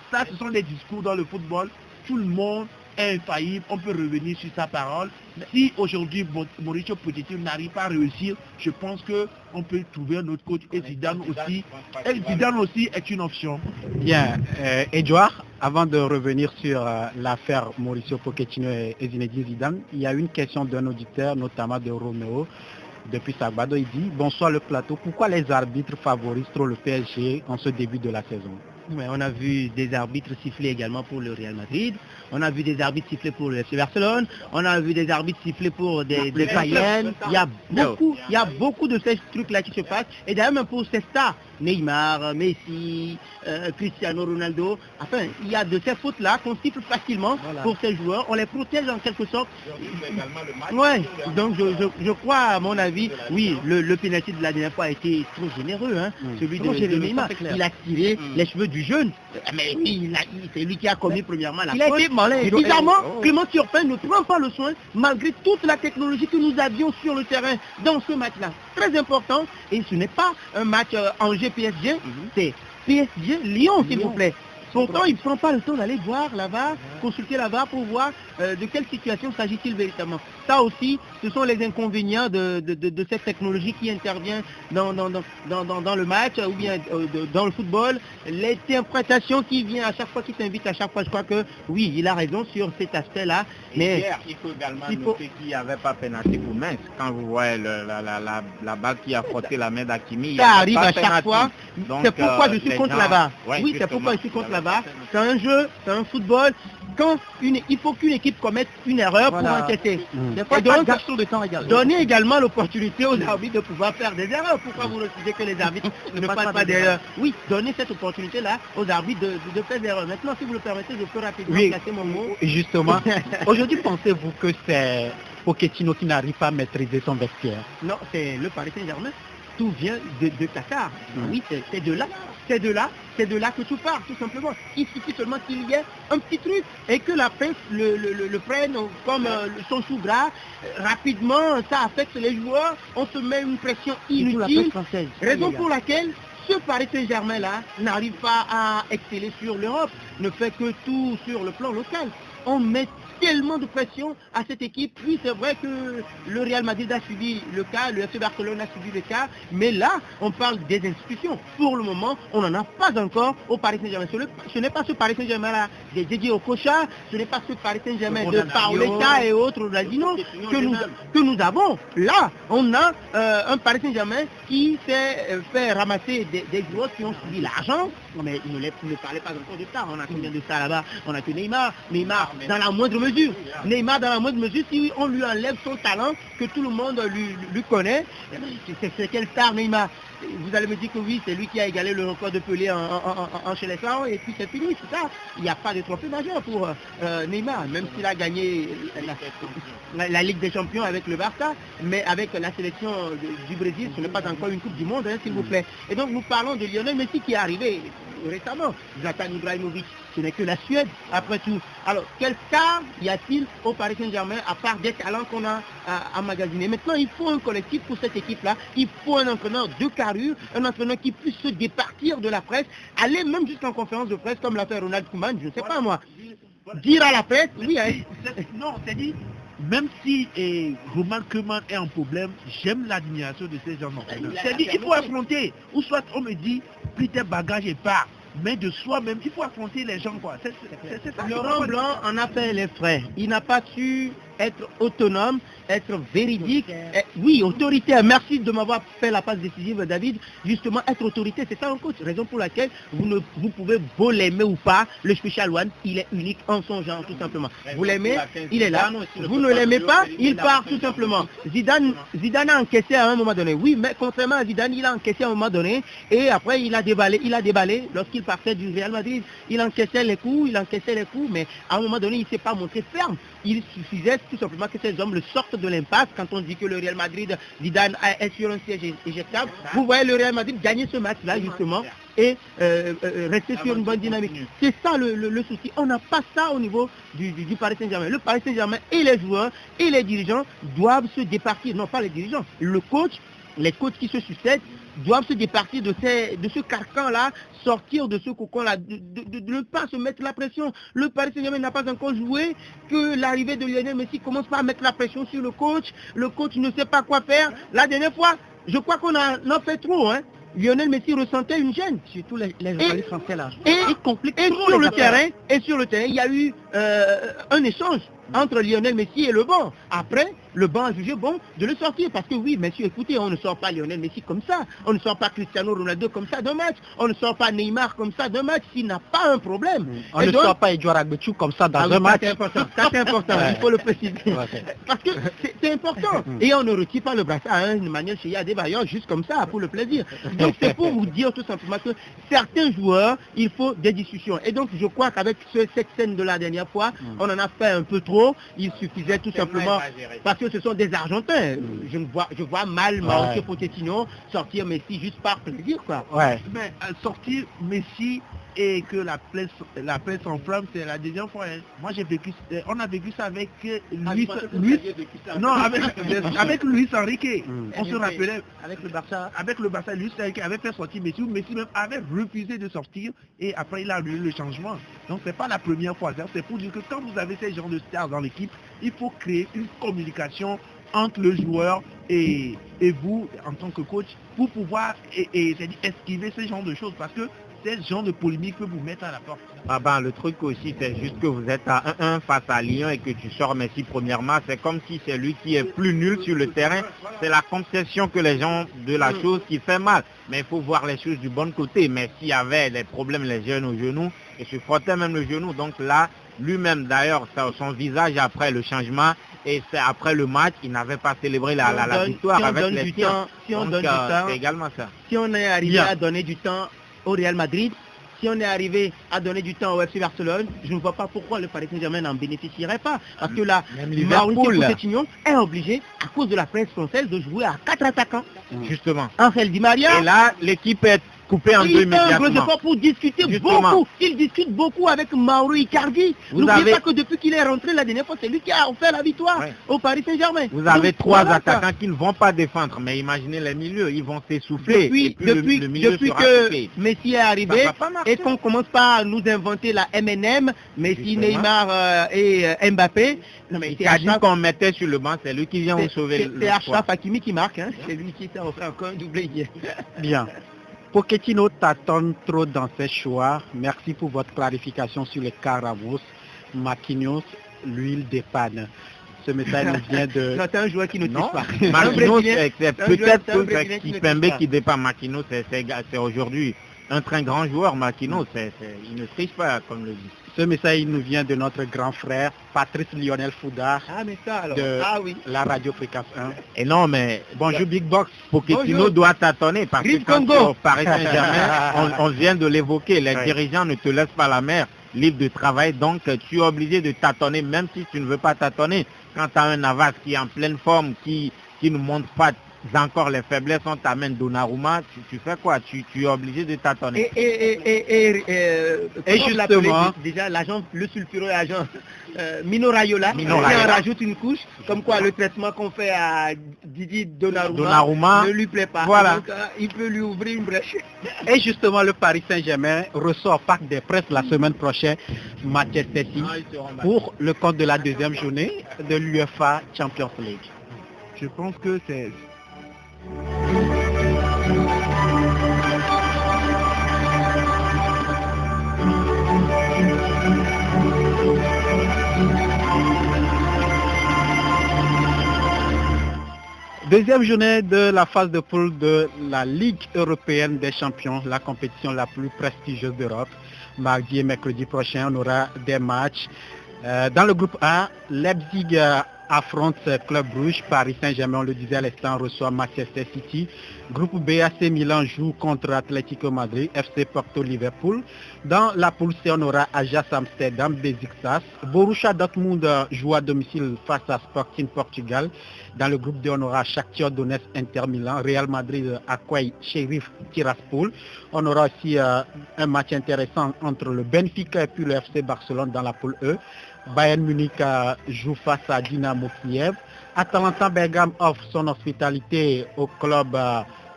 ça, ce sont des discours dans le football. Tout le monde est infaillible, on peut revenir sur sa parole. Si aujourd'hui Mauricio Pochettino n'arrive pas à réussir, je pense qu'on peut trouver un autre coach et Zidane aussi. Et Zidane aussi est une option. Bien, Edouard, avant de revenir sur l'affaire Mauricio Pochettino et Zinedine Zidane, il y a une question d'un auditeur, notamment de Roméo, depuis Sagbado. Il dit, bonsoir le plateau, pourquoi les arbitres favorisent trop le PSG en ce début de la saison? Ouais, on a vu des arbitres siffler également pour le Real Madrid, on a vu des arbitres siffler pour le FC Barcelone, on a vu des arbitres siffler pour des Bayern. Il y a beaucoup de ces trucs-là qui se passent. Et d'ailleurs même pour ces stars, Neymar, Messi, Cristiano Ronaldo, enfin, il y a de ces fautes-là qu'on siffle facilement pour ces joueurs. On les protège en quelque sorte. Ouais, donc je crois, à mon avis, oui, le pénalty de la dernière fois a été trop généreux. Hein, celui de Neymar. Il a tiré les cheveux du jeune. Mais c'est lui qui a commis premièrement la faute. Il a été malin. Bizarrement, Clément Turpin ne prend pas le soin, malgré toute la technologie que nous avions sur le terrain dans ce match-là. Très important. Et ce n'est pas un match Angers-PSG, c'est PSG-Lyon, s'il vous plaît. Pourtant, il ne prend pas le temps d'aller voir la VAR, consulter la VAR pour voir de quelle situation s'agit-il véritablement. Ça aussi, ce sont les inconvénients de cette technologie qui intervient dans le match ou bien dans le football. L'interprétation qui vient à chaque fois, qui s'invite à chaque fois, je crois que oui, il a raison sur cet aspect-là. Mais hier, il faut également noter qu'il n'y avait pas pénalité pour Metz. Quand vous voyez la balle qui a frotté la main d'Hakimi, ça arrive à chaque fois. C'est pourquoi je suis contre la VAR. Oui, c'est pourquoi je suis contre la VAR. C'est un jeu, c'est un football. Il faut qu'une équipe commette une erreur pour enquêter. Et donc, donner également l'opportunité aux arbitres de pouvoir faire des erreurs. Pourquoi vous refusez que les arbitres ne fassent pas d'erreurs? Oui, donner cette opportunité-là aux arbitres de faire des erreurs. Maintenant, si vous le permettez, je peux rapidement placer mon mot. Justement, aujourd'hui, pensez-vous que c'est Pochettino qui n'arrive pas à maîtriser son vestiaire? Non, c'est le Paris Saint-Germain. Tout vient de Qatar. Oui, c'est de là. C'est de là que tout part, tout simplement. Il suffit seulement qu'il y ait un petit truc et que la presse le prenne comme son sous gras. Rapidement, ça affecte les joueurs. On se met une pression inutile. Raison pour laquelle ce Paris Saint-Germain-là n'arrive pas à exceller sur l'Europe, ne fait que tout sur le plan local. On met tellement de pression à cette équipe. Oui, c'est vrai que le Real Madrid a subi le cas, le FC Barcelone a subi le cas, mais là, on parle des institutions. Pour le moment, on n'en a pas encore au Paris Saint-Germain. Ce n'est pas ce Paris Saint-Germain-là de Didier Okocha, ce n'est pas ce Paris Saint-Germain de Paoletta et autres Ronaldinho que nous avons. Là, on a un Paris Saint-Germain qui s'est fait ramasser des joueurs qui ont subi l'argent, mais il ne parlait pas encore de ça. On a combien de ça là-bas? On a que Neymar dans la moindre mesure. Neymar dans la moindre mesure, si on lui enlève son talent que tout le monde lui connaît, c'est quelle star Neymar? Vous allez me dire que oui, c'est lui qui a égalé le record de Pelé en chez les Sarons et puis c'est fini, c'est ça. Il n'y a pas de trophée majeur pour Neymar, même s'il a gagné la Ligue des Champions avec le Barça, mais avec la sélection du Brésil, ce n'est pas encore une Coupe du Monde, hein, s'il vous plaît. Et donc nous parlons de Lionel Messi qui est arrivé récemment. Zlatan Ibrahimovic, ce n'est que la Suède, après tout. Alors, quel star y a-t-il au Paris Saint-Germain, à part des talents qu'on a emmagasinés? Maintenant, il faut un collectif pour cette équipe-là. Il faut un entraîneur de carrure, un entraîneur qui puisse se départir de la presse, aller même jusqu'en conférence de presse, comme l'a fait Ronald Koeman, je ne sais pas moi. Dire à la presse, oui, hein. Non, c'est dit, même si Ronald Koeman est un problème, j'aime l'admiration de ces gens. C'est dit, il faut affronter. Ou soit on me dit, plie tes bagages et pars. Mais de soi-même, il faut affronter les gens, quoi. C'est ça. Laurent Blanc en a fait les frais. Il n'a pas su être autonome, être véridique, oui, autoritaire. Merci de m'avoir fait la passe décisive, David. Justement, être autoritaire, c'est ça un coach. Raison pour laquelle vous pouvez beau l'aimer ou pas, le Special One, il est unique en son genre, tout simplement. Vous l'aimez, il est là. Vous ne l'aimez pas, il part tout simplement. Zidane a encaissé à un moment donné. Oui, mais contrairement à Zidane, il a encaissé à un moment donné et après il a déballé. Lorsqu'il partait du Real Madrid, il encaissait les coups, mais à un moment donné, il ne s'est pas montré ferme. Il suffisait tout simplement que ces hommes le sortent de l'impasse. Quand on dit que le Real Madrid, Zidane est sur un siège éjectable, vous voyez le Real Madrid gagner ce match-là justement et rester sur une bonne dynamique. C'est ça le souci. On n'a pas ça au niveau du Paris Saint-Germain. Le Paris Saint-Germain et les joueurs et les dirigeants doivent se départir. Non, pas les dirigeants. Les coachs qui se succèdent doivent se départir de ce carcan-là, sortir de ce cocon-là, de ne pas se mettre la pression. Le Paris Saint-Germain n'a pas encore joué, que l'arrivée de Lionel Messi commence par mettre la pression sur le coach ne sait pas quoi faire. La dernière fois, je crois qu'on en fait trop, hein. Lionel Messi ressentait une gêne. Surtout les journalistes français là. Et sur le terrain, il y a eu un échange entre Lionel Messi et le banc. Après, le banc a jugé bon de le sortir. Parce que oui, messieurs, écoutez, on ne sort pas Lionel Messi comme ça. On ne sort pas Cristiano Ronaldo comme ça d'un match. On ne sort pas Neymar comme ça d'un match s'il n'a pas un problème. On ne sort pas Edouard Agbetou comme ça dans un match. Ça c'est important, il faut le préciser. Parce que c'est important. Et on ne retire pas le brassard à une manière chez Adebayor juste comme ça, pour le plaisir. Donc c'est pour vous dire tout simplement que certains joueurs, il faut des discussions. Et donc je crois qu'avec cette scène de la dernière fois, on en a fait un peu trop. Il suffisait tout simplement, parce que ce sont des Argentins. Je vois mal Mauricio Pochettino sortir Messi juste par plaisir, quoi. Ouais. Mais sortir Messi et que la presse s'enflamme, c'est la deuxième fois. Hein. Moi on a vécu ça avec Luis Enrique. On se rappelait avec le Barça, Luis Enrique avait fait sortir Messi même avait refusé de sortir et après il a eu le changement. Donc c'est pas la première fois. C'est pour dire que quand vous avez ces genres de stars dans l'équipe, il faut créer une communication entre le joueur et vous en tant que coach pour pouvoir esquiver ce genre de choses, parce que ce genre de polémique peut vous mettre à la porte. Le truc aussi, c'est juste que vous êtes à 1-1 face à Lyon et que tu sors Messi premièrement. C'est comme si c'est lui qui est plus nul sur le terrain. C'est la conception que les gens de la chose qui fait mal. Mais il faut voir les choses du bon côté. Messi avait des problèmes, les jeunes au genou, et se frottait même le genou. Donc là, lui-même d'ailleurs, son visage après le changement, et c'est après le match, il n'avait pas célébré la victoire avec les tiens. Si on donne du temps, c'est également ça. Si on est arrivé à donner du temps au Real Madrid, si on est arrivé à donner du temps au FC Barcelone, je ne vois pas pourquoi le Paris Saint-Germain n'en bénéficierait pas. Parce que là, Mauricio Pochettino est obligé, à cause de la presse française, de jouer à 4 attaquants. Justement. Angel Di Maria. Et là, l'équipe est coupé en deux immédiatement. Il fait pour discuter beaucoup. Il discute beaucoup avec Mauro Icardi. N'oubliez pas que depuis qu'il est rentré la dernière fois, c'est lui qui a offert la victoire au Paris Saint-Germain. Vous avez trois attaquants qui ne vont pas défendre, mais imaginez les milieux, ils vont s'essouffler. Depuis que Messi est arrivé et qu'on commence pas à nous inventer la MNM, Messi, Neymar et Mbappé. Icardi qu'on mettait sur le banc, c'est lui qui vient vous sauver. C'est Achraf Hakimi qui marque, c'est lui qui s'est offert encore un doublé hier. Bien. Pochettino tâtonne trop dans ses choix. Merci pour votre clarification sur les Caramos. Marquinhos, l'huile dépanne. Ce message nous vient de... C'est un joueur qui ne touche pas. Marquinhos, c'est peut-être Kimpembe qui dépanne Marquinhos. C'est aujourd'hui un très grand joueur. Marquinhos, il ne triche pas, comme le dit. Ce message nous vient de notre grand frère, Patrice Lionel Foudard, de la Radio Fréquence 1. Et non, mais bonjour Big Box. Pochettino doit tâtonner parce que quand au Paris Saint-Germain, on vient de l'évoquer, les dirigeants ne te laissent pas la mer libre de travail, donc tu es obligé de tâtonner, même si tu ne veux pas tâtonner. Quand tu as un Navas qui est en pleine forme, qui ne montre pas encore les faiblesses, on t'amène Donnarumma, tu fais quoi? Tu es obligé de tâtonner. Et justement, déjà l'agent, le sulfureux agent Mino Raiola, qui en rajoute une couche, comme quoi le traitement qu'on fait à Didi Donnarumma ne lui plaît pas. Voilà. Donc il peut lui ouvrir une brèche. Et justement, le Paris Saint-Germain ressort Parc des Princes la semaine prochaine, Manchester City, pour le compte de la deuxième journée de l'UEFA Champions League. Je pense que c'est... Deuxième journée de la phase de poule de la Ligue européenne des champions, la compétition la plus prestigieuse d'Europe. Mardi et mercredi prochain, on aura des matchs. Dans le groupe A, Leipzig affronte Club Brugge, Paris Saint-Germain, on le disait à l'instant, reçoit Manchester City. Groupe B, AC Milan joue contre Atlético Madrid, FC Porto, Liverpool. Dans la poule C, on aura Ajax Amsterdam, Besiktas. Borussia Dortmund joue à domicile face à Sporting Portugal. Dans le groupe D, on aura Shakhtar Donetsk, Inter Milan, Real Madrid accueille Sheriff Tiraspol. On aura aussi un match intéressant entre le Benfica et puis le FC Barcelone dans la poule E. Bayern Munich joue face à Dynamo Kiev. Atalanta Bergame offre son hospitalité au club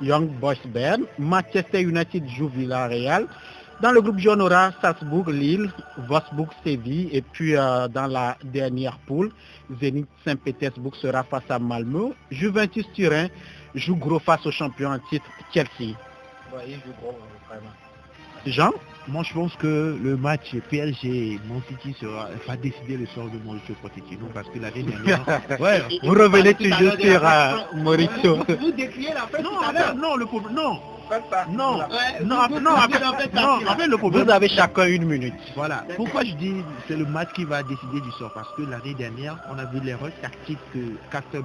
Young Boys Bern. Manchester United joue Villarreal. Dans le groupe J, on aura Salzbourg, Lille, Wolfsburg, Séville. Et puis dans la dernière poule, Zenit Saint-Pétersbourg sera face à Malmö. Juventus Turin joue gros face au champion en titre Chelsea. Ouais, il joue gros, vraiment. Jean? Moi, je pense que le match PSG-Man City va décider le sort de Mauricio Pochettino parce que l'année dernière... ouais, vous revenez toujours sur Mauricio. Vous décriez la fête. Non, le problème... Non. En fait, le problème... Vous avez chacun une minute. Voilà. Pourquoi je dis c'est le match qui va décider du sort? Parce que l'année dernière, on a vu l'erreur tactique que Castel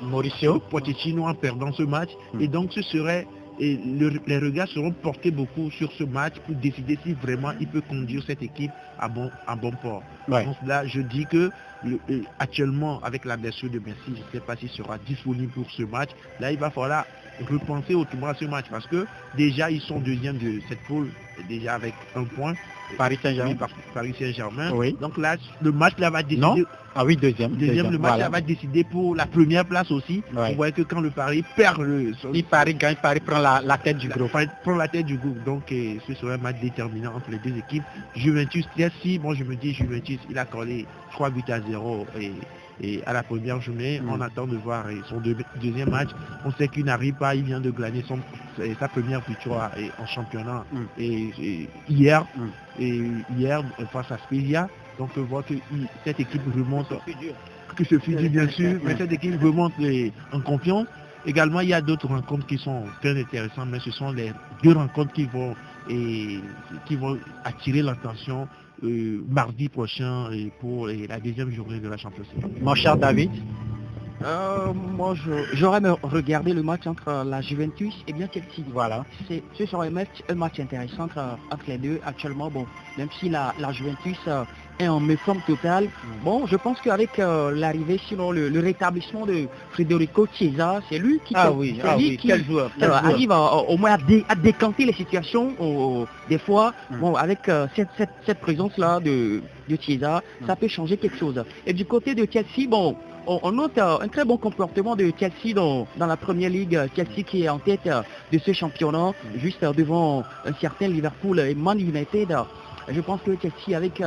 Mauricio Pochettino en perdant ce match. Et donc, ce serait... Et les regards seront portés beaucoup sur ce match pour décider si vraiment il peut conduire cette équipe à bon port. Ouais. Donc là, je dis que actuellement, avec la blessure de Messi, je ne sais pas s'il sera disponible pour ce match. Là, il va falloir repenser autrement à ce match parce que déjà, ils sont deuxième de cette poule, déjà avec un point. Paris Saint-Germain. Paris Saint-Germain. Oui. Donc là, le match là va décider. Non. Ah oui, deuxième. Le match là va décider pour la première place aussi. Ouais. On voit que quand le Paris perd si Paris gagne, Paris prend la tête du groupe. Prend la tête du groupe. Donc ce sera un match déterminant entre les deux équipes. Juventus, Chelsea, moi je me dis Juventus, il a collé 3 buts à 0 et à la première journée, on attend de voir son deuxième match. On sait qu'il n'arrive pas, il vient de glaner sa première victoire en championnat hier face à Spezia. Donc on voit que cette équipe remonte, que ce fut dur bien sûr, mais cette équipe remonte en confiance. Également, il y a d'autres rencontres qui sont très intéressantes, mais ce sont les deux rencontres qui vont attirer l'attention mardi prochain pour la deuxième journée de la Champions League. Mon cher David? Moi, j'aurais regardé le match entre la Juventus et bien Chelsea. Voilà. Ce serait un match intéressant entre les deux. Actuellement, bon, même si la Juventus est en méforme totale, bon, je pense qu'avec l'arrivée, sinon le rétablissement de Federico Chiesa, c'est lui qui, quel joueur, arrive au moins à décanter les situations. Des fois, bon, avec cette présence-là de Chiesa, ça peut changer quelque chose. Et du côté de Chelsea, bon, on note un très bon comportement de Chelsea dans la Première Ligue. Chelsea qui est en tête de ce championnat, juste devant un certain Liverpool et Man United. Je pense que Chelsea, avec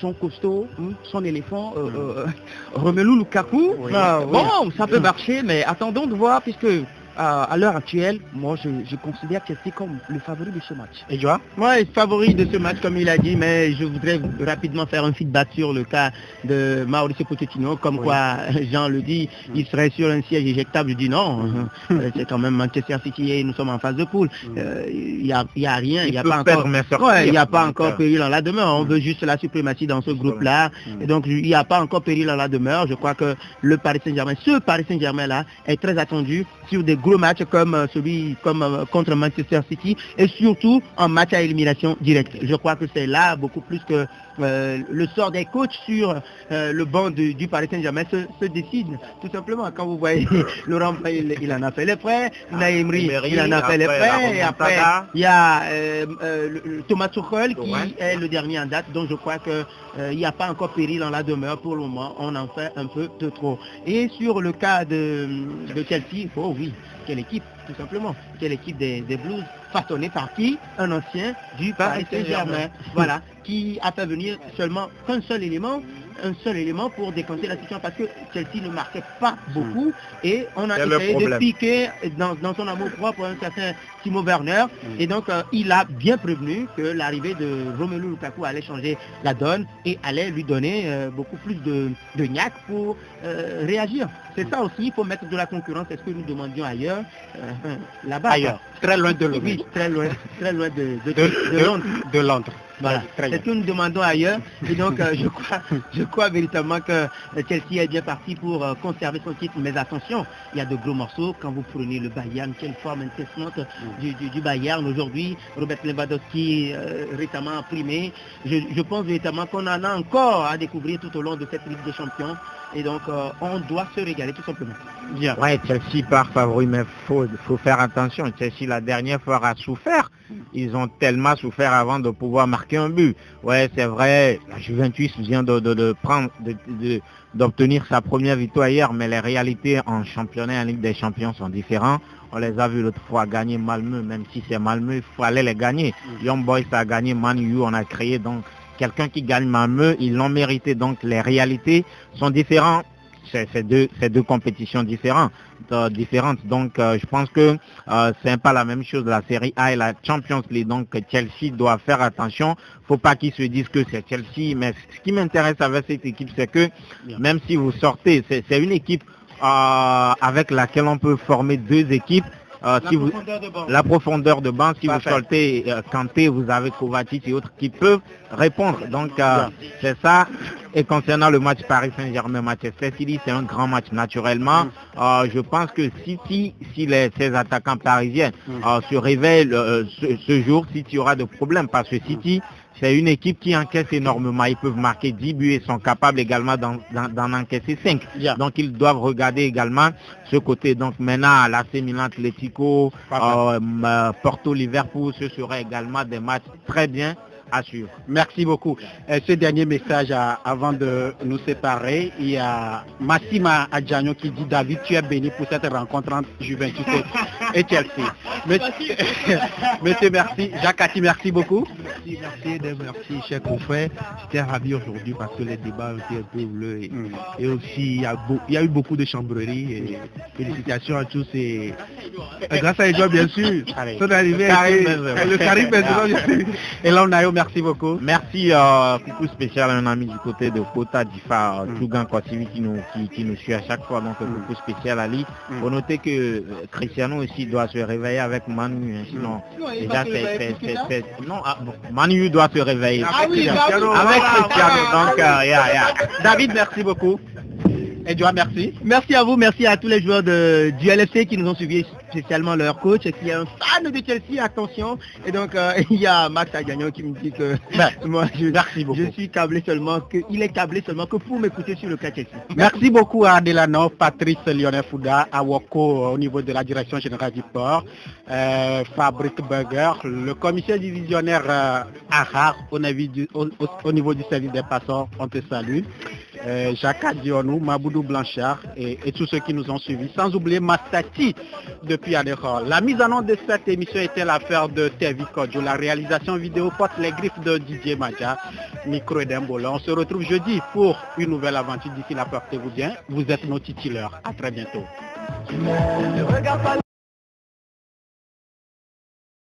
son costaud, son éléphant, Romelu Lukaku, bon, ça peut marcher, mais attendons de voir, puisque à l'heure actuelle, moi je considère Chelsea comme le favori de ce match. Et toi? Moi, favori de ce match, comme il a dit, mais je voudrais rapidement faire un feedback sur le cas de Mauricio Pochettino, comme quoi Jean le dit, il serait sur un siège éjectable. Je dis non, c'est quand même Manchester City et nous sommes en phase de poule. Il n'y a rien, il n'y a pas encore péril en la demeure. On veut juste la suprématie dans ce groupe-là. Et donc il n'y a pas encore péril en la demeure. Je crois que le Paris Saint-Germain, ce Paris Saint-Germain-là est très attendu sur des gros matchs comme celui contre Manchester City et surtout en match à élimination directe. Je crois que c'est là beaucoup plus que le sort des coachs sur le banc du Paris Saint-Germain se décide tout simplement. Quand vous voyez Laurent, il en a fait les frais, Unai Emery, il en a fait les frais, et après il y a Thomas Tuchel qui est le dernier en date, donc je crois que il n'y a pas encore péril en la demeure pour le moment, on en fait un peu de trop. Et sur le cas de Chelsea, oh oui, quelle équipe, tout simplement, quelle équipe des Blues, façonnée par qui? Un ancien du Paris Saint-Germain, voilà, qui a fait venir seulement qu'un seul élément, un seul élément pour décanter la situation parce que Chelsea ne marquait pas beaucoup et on a essayé de piquer dans son amour-propre un certain Timo Werner et donc il a bien prévenu que l'arrivée de Romelu Lukaku allait changer la donne et allait lui donner beaucoup plus de gnaque pour réagir. C'est ça aussi, il faut mettre de la concurrence, c'est ce que nous demandions ailleurs, là-bas. Ailleurs, très loin de Londres. Oui, très loin de Londres. De Londres. Voilà, c'est ce que nous demandons ailleurs. Et donc, je crois véritablement que Chelsea est bien parti pour conserver son titre. Mais attention, il y a de gros morceaux. Quand vous prenez le Bayern, quelle forme incessante du Bayern aujourd'hui. Robert Lewandowski récemment primé. Je pense véritablement qu'on en a encore à découvrir tout au long de cette Ligue des Champions. Et donc, on doit se régaler tout simplement. Bien. Ouais, Chelsea part favori, mais faut faire attention. Chelsea, la dernière fois, a souffert. Ils ont tellement souffert avant de pouvoir marquer un but. Ouais, c'est vrai, la Juventus vient d'obtenir sa première victoire hier, mais les réalités en championnat et en Ligue des Champions sont différentes. On les a vus l'autre fois gagner Malmö, même si c'est Malmö, il fallait les gagner. Young Boys a gagné Man U, on a créé donc quelqu'un qui gagne Malmö, ils l'ont mérité. Donc les réalités sont différentes. C'est deux compétitions différentes. Donc je pense que c'est pas la même chose de la Série A et la Champions League. Donc Chelsea doit faire attention. Faut pas qu'ils se disent que c'est Chelsea. Mais ce qui m'intéresse avec cette équipe, c'est que même si vous sortez, c'est une équipe avec laquelle on peut former deux équipes. La profondeur de banc, si vous sortez Kanté, vous avez Kovacic et autres qui peuvent répondre. Donc c'est ça. Et concernant le match Paris Saint-Germain-Manchester City, c'est un grand match naturellement. Je pense que si ces attaquants parisiens se réveillent ce jour, City y aura de problèmes parce que City, c'est une équipe qui encaisse énormément. Ils peuvent marquer 10 buts et sont capables également d'en encaisser 5. Donc ils doivent regarder également ce côté. Donc maintenant, l'AC Milan, Atlético, Porto, Liverpool, ce seraient également des matchs très bien à suivre. Merci beaucoup. Ce dernier message avant de nous séparer, il y a Massima Adjagno qui dit: David, tu es béni pour cette rencontre entre Juventus et Chelsea. Monsieur, merci. Jacques Ati, merci beaucoup. Merci, cher confrère. J'étais ravi aujourd'hui parce que les débats ont été un peu bleus et aussi il y a eu beaucoup de chambreries et félicitations à tous et grâce à Edouard bien sûr. Son arrivée le Karim Benzema bien sûr. Et là on a eu, merci beaucoup. Merci, coucou spécial à un ami du côté de Kota Difa, Tougan Kwasivi qui nous suit à chaque fois, donc coucou spécial à lui. Faut noter que Cristiano aussi doit se réveiller avec Manu, sinon déjà c'est non, Manu doit se réveiller avec Cristiano, donc David, merci beaucoup. Edouard, merci. Merci à vous, merci à tous les joueurs du LFC qui nous ont suivis, spécialement leur coach, qui est un fan de Chelsea, attention. Et donc il y a Max Agagnon qui me dit que moi je suis câblé seulement, il est câblé seulement que pour m'écouter sur le cas Chelsea. Merci beaucoup à Delano, Patrice Lionel Fouda, à Woko au niveau de la direction générale du port, Fabrice Berger, le commissaire divisionnaire Ahar au niveau du service des passeurs, on te salue. Jacques Adionou, Maboudou Blanchard et tous ceux qui nous ont suivis, sans oublier Mastati depuis Adéhor. La mise en onde de cette émission était l'affaire de Tevi Kodjo. La réalisation vidéo porte les griffes de Didier Madja, micro et d'Embola. On se retrouve jeudi pour une nouvelle aventure. D'ici là, portez-vous bien. Vous êtes nos titulaires. À très bientôt.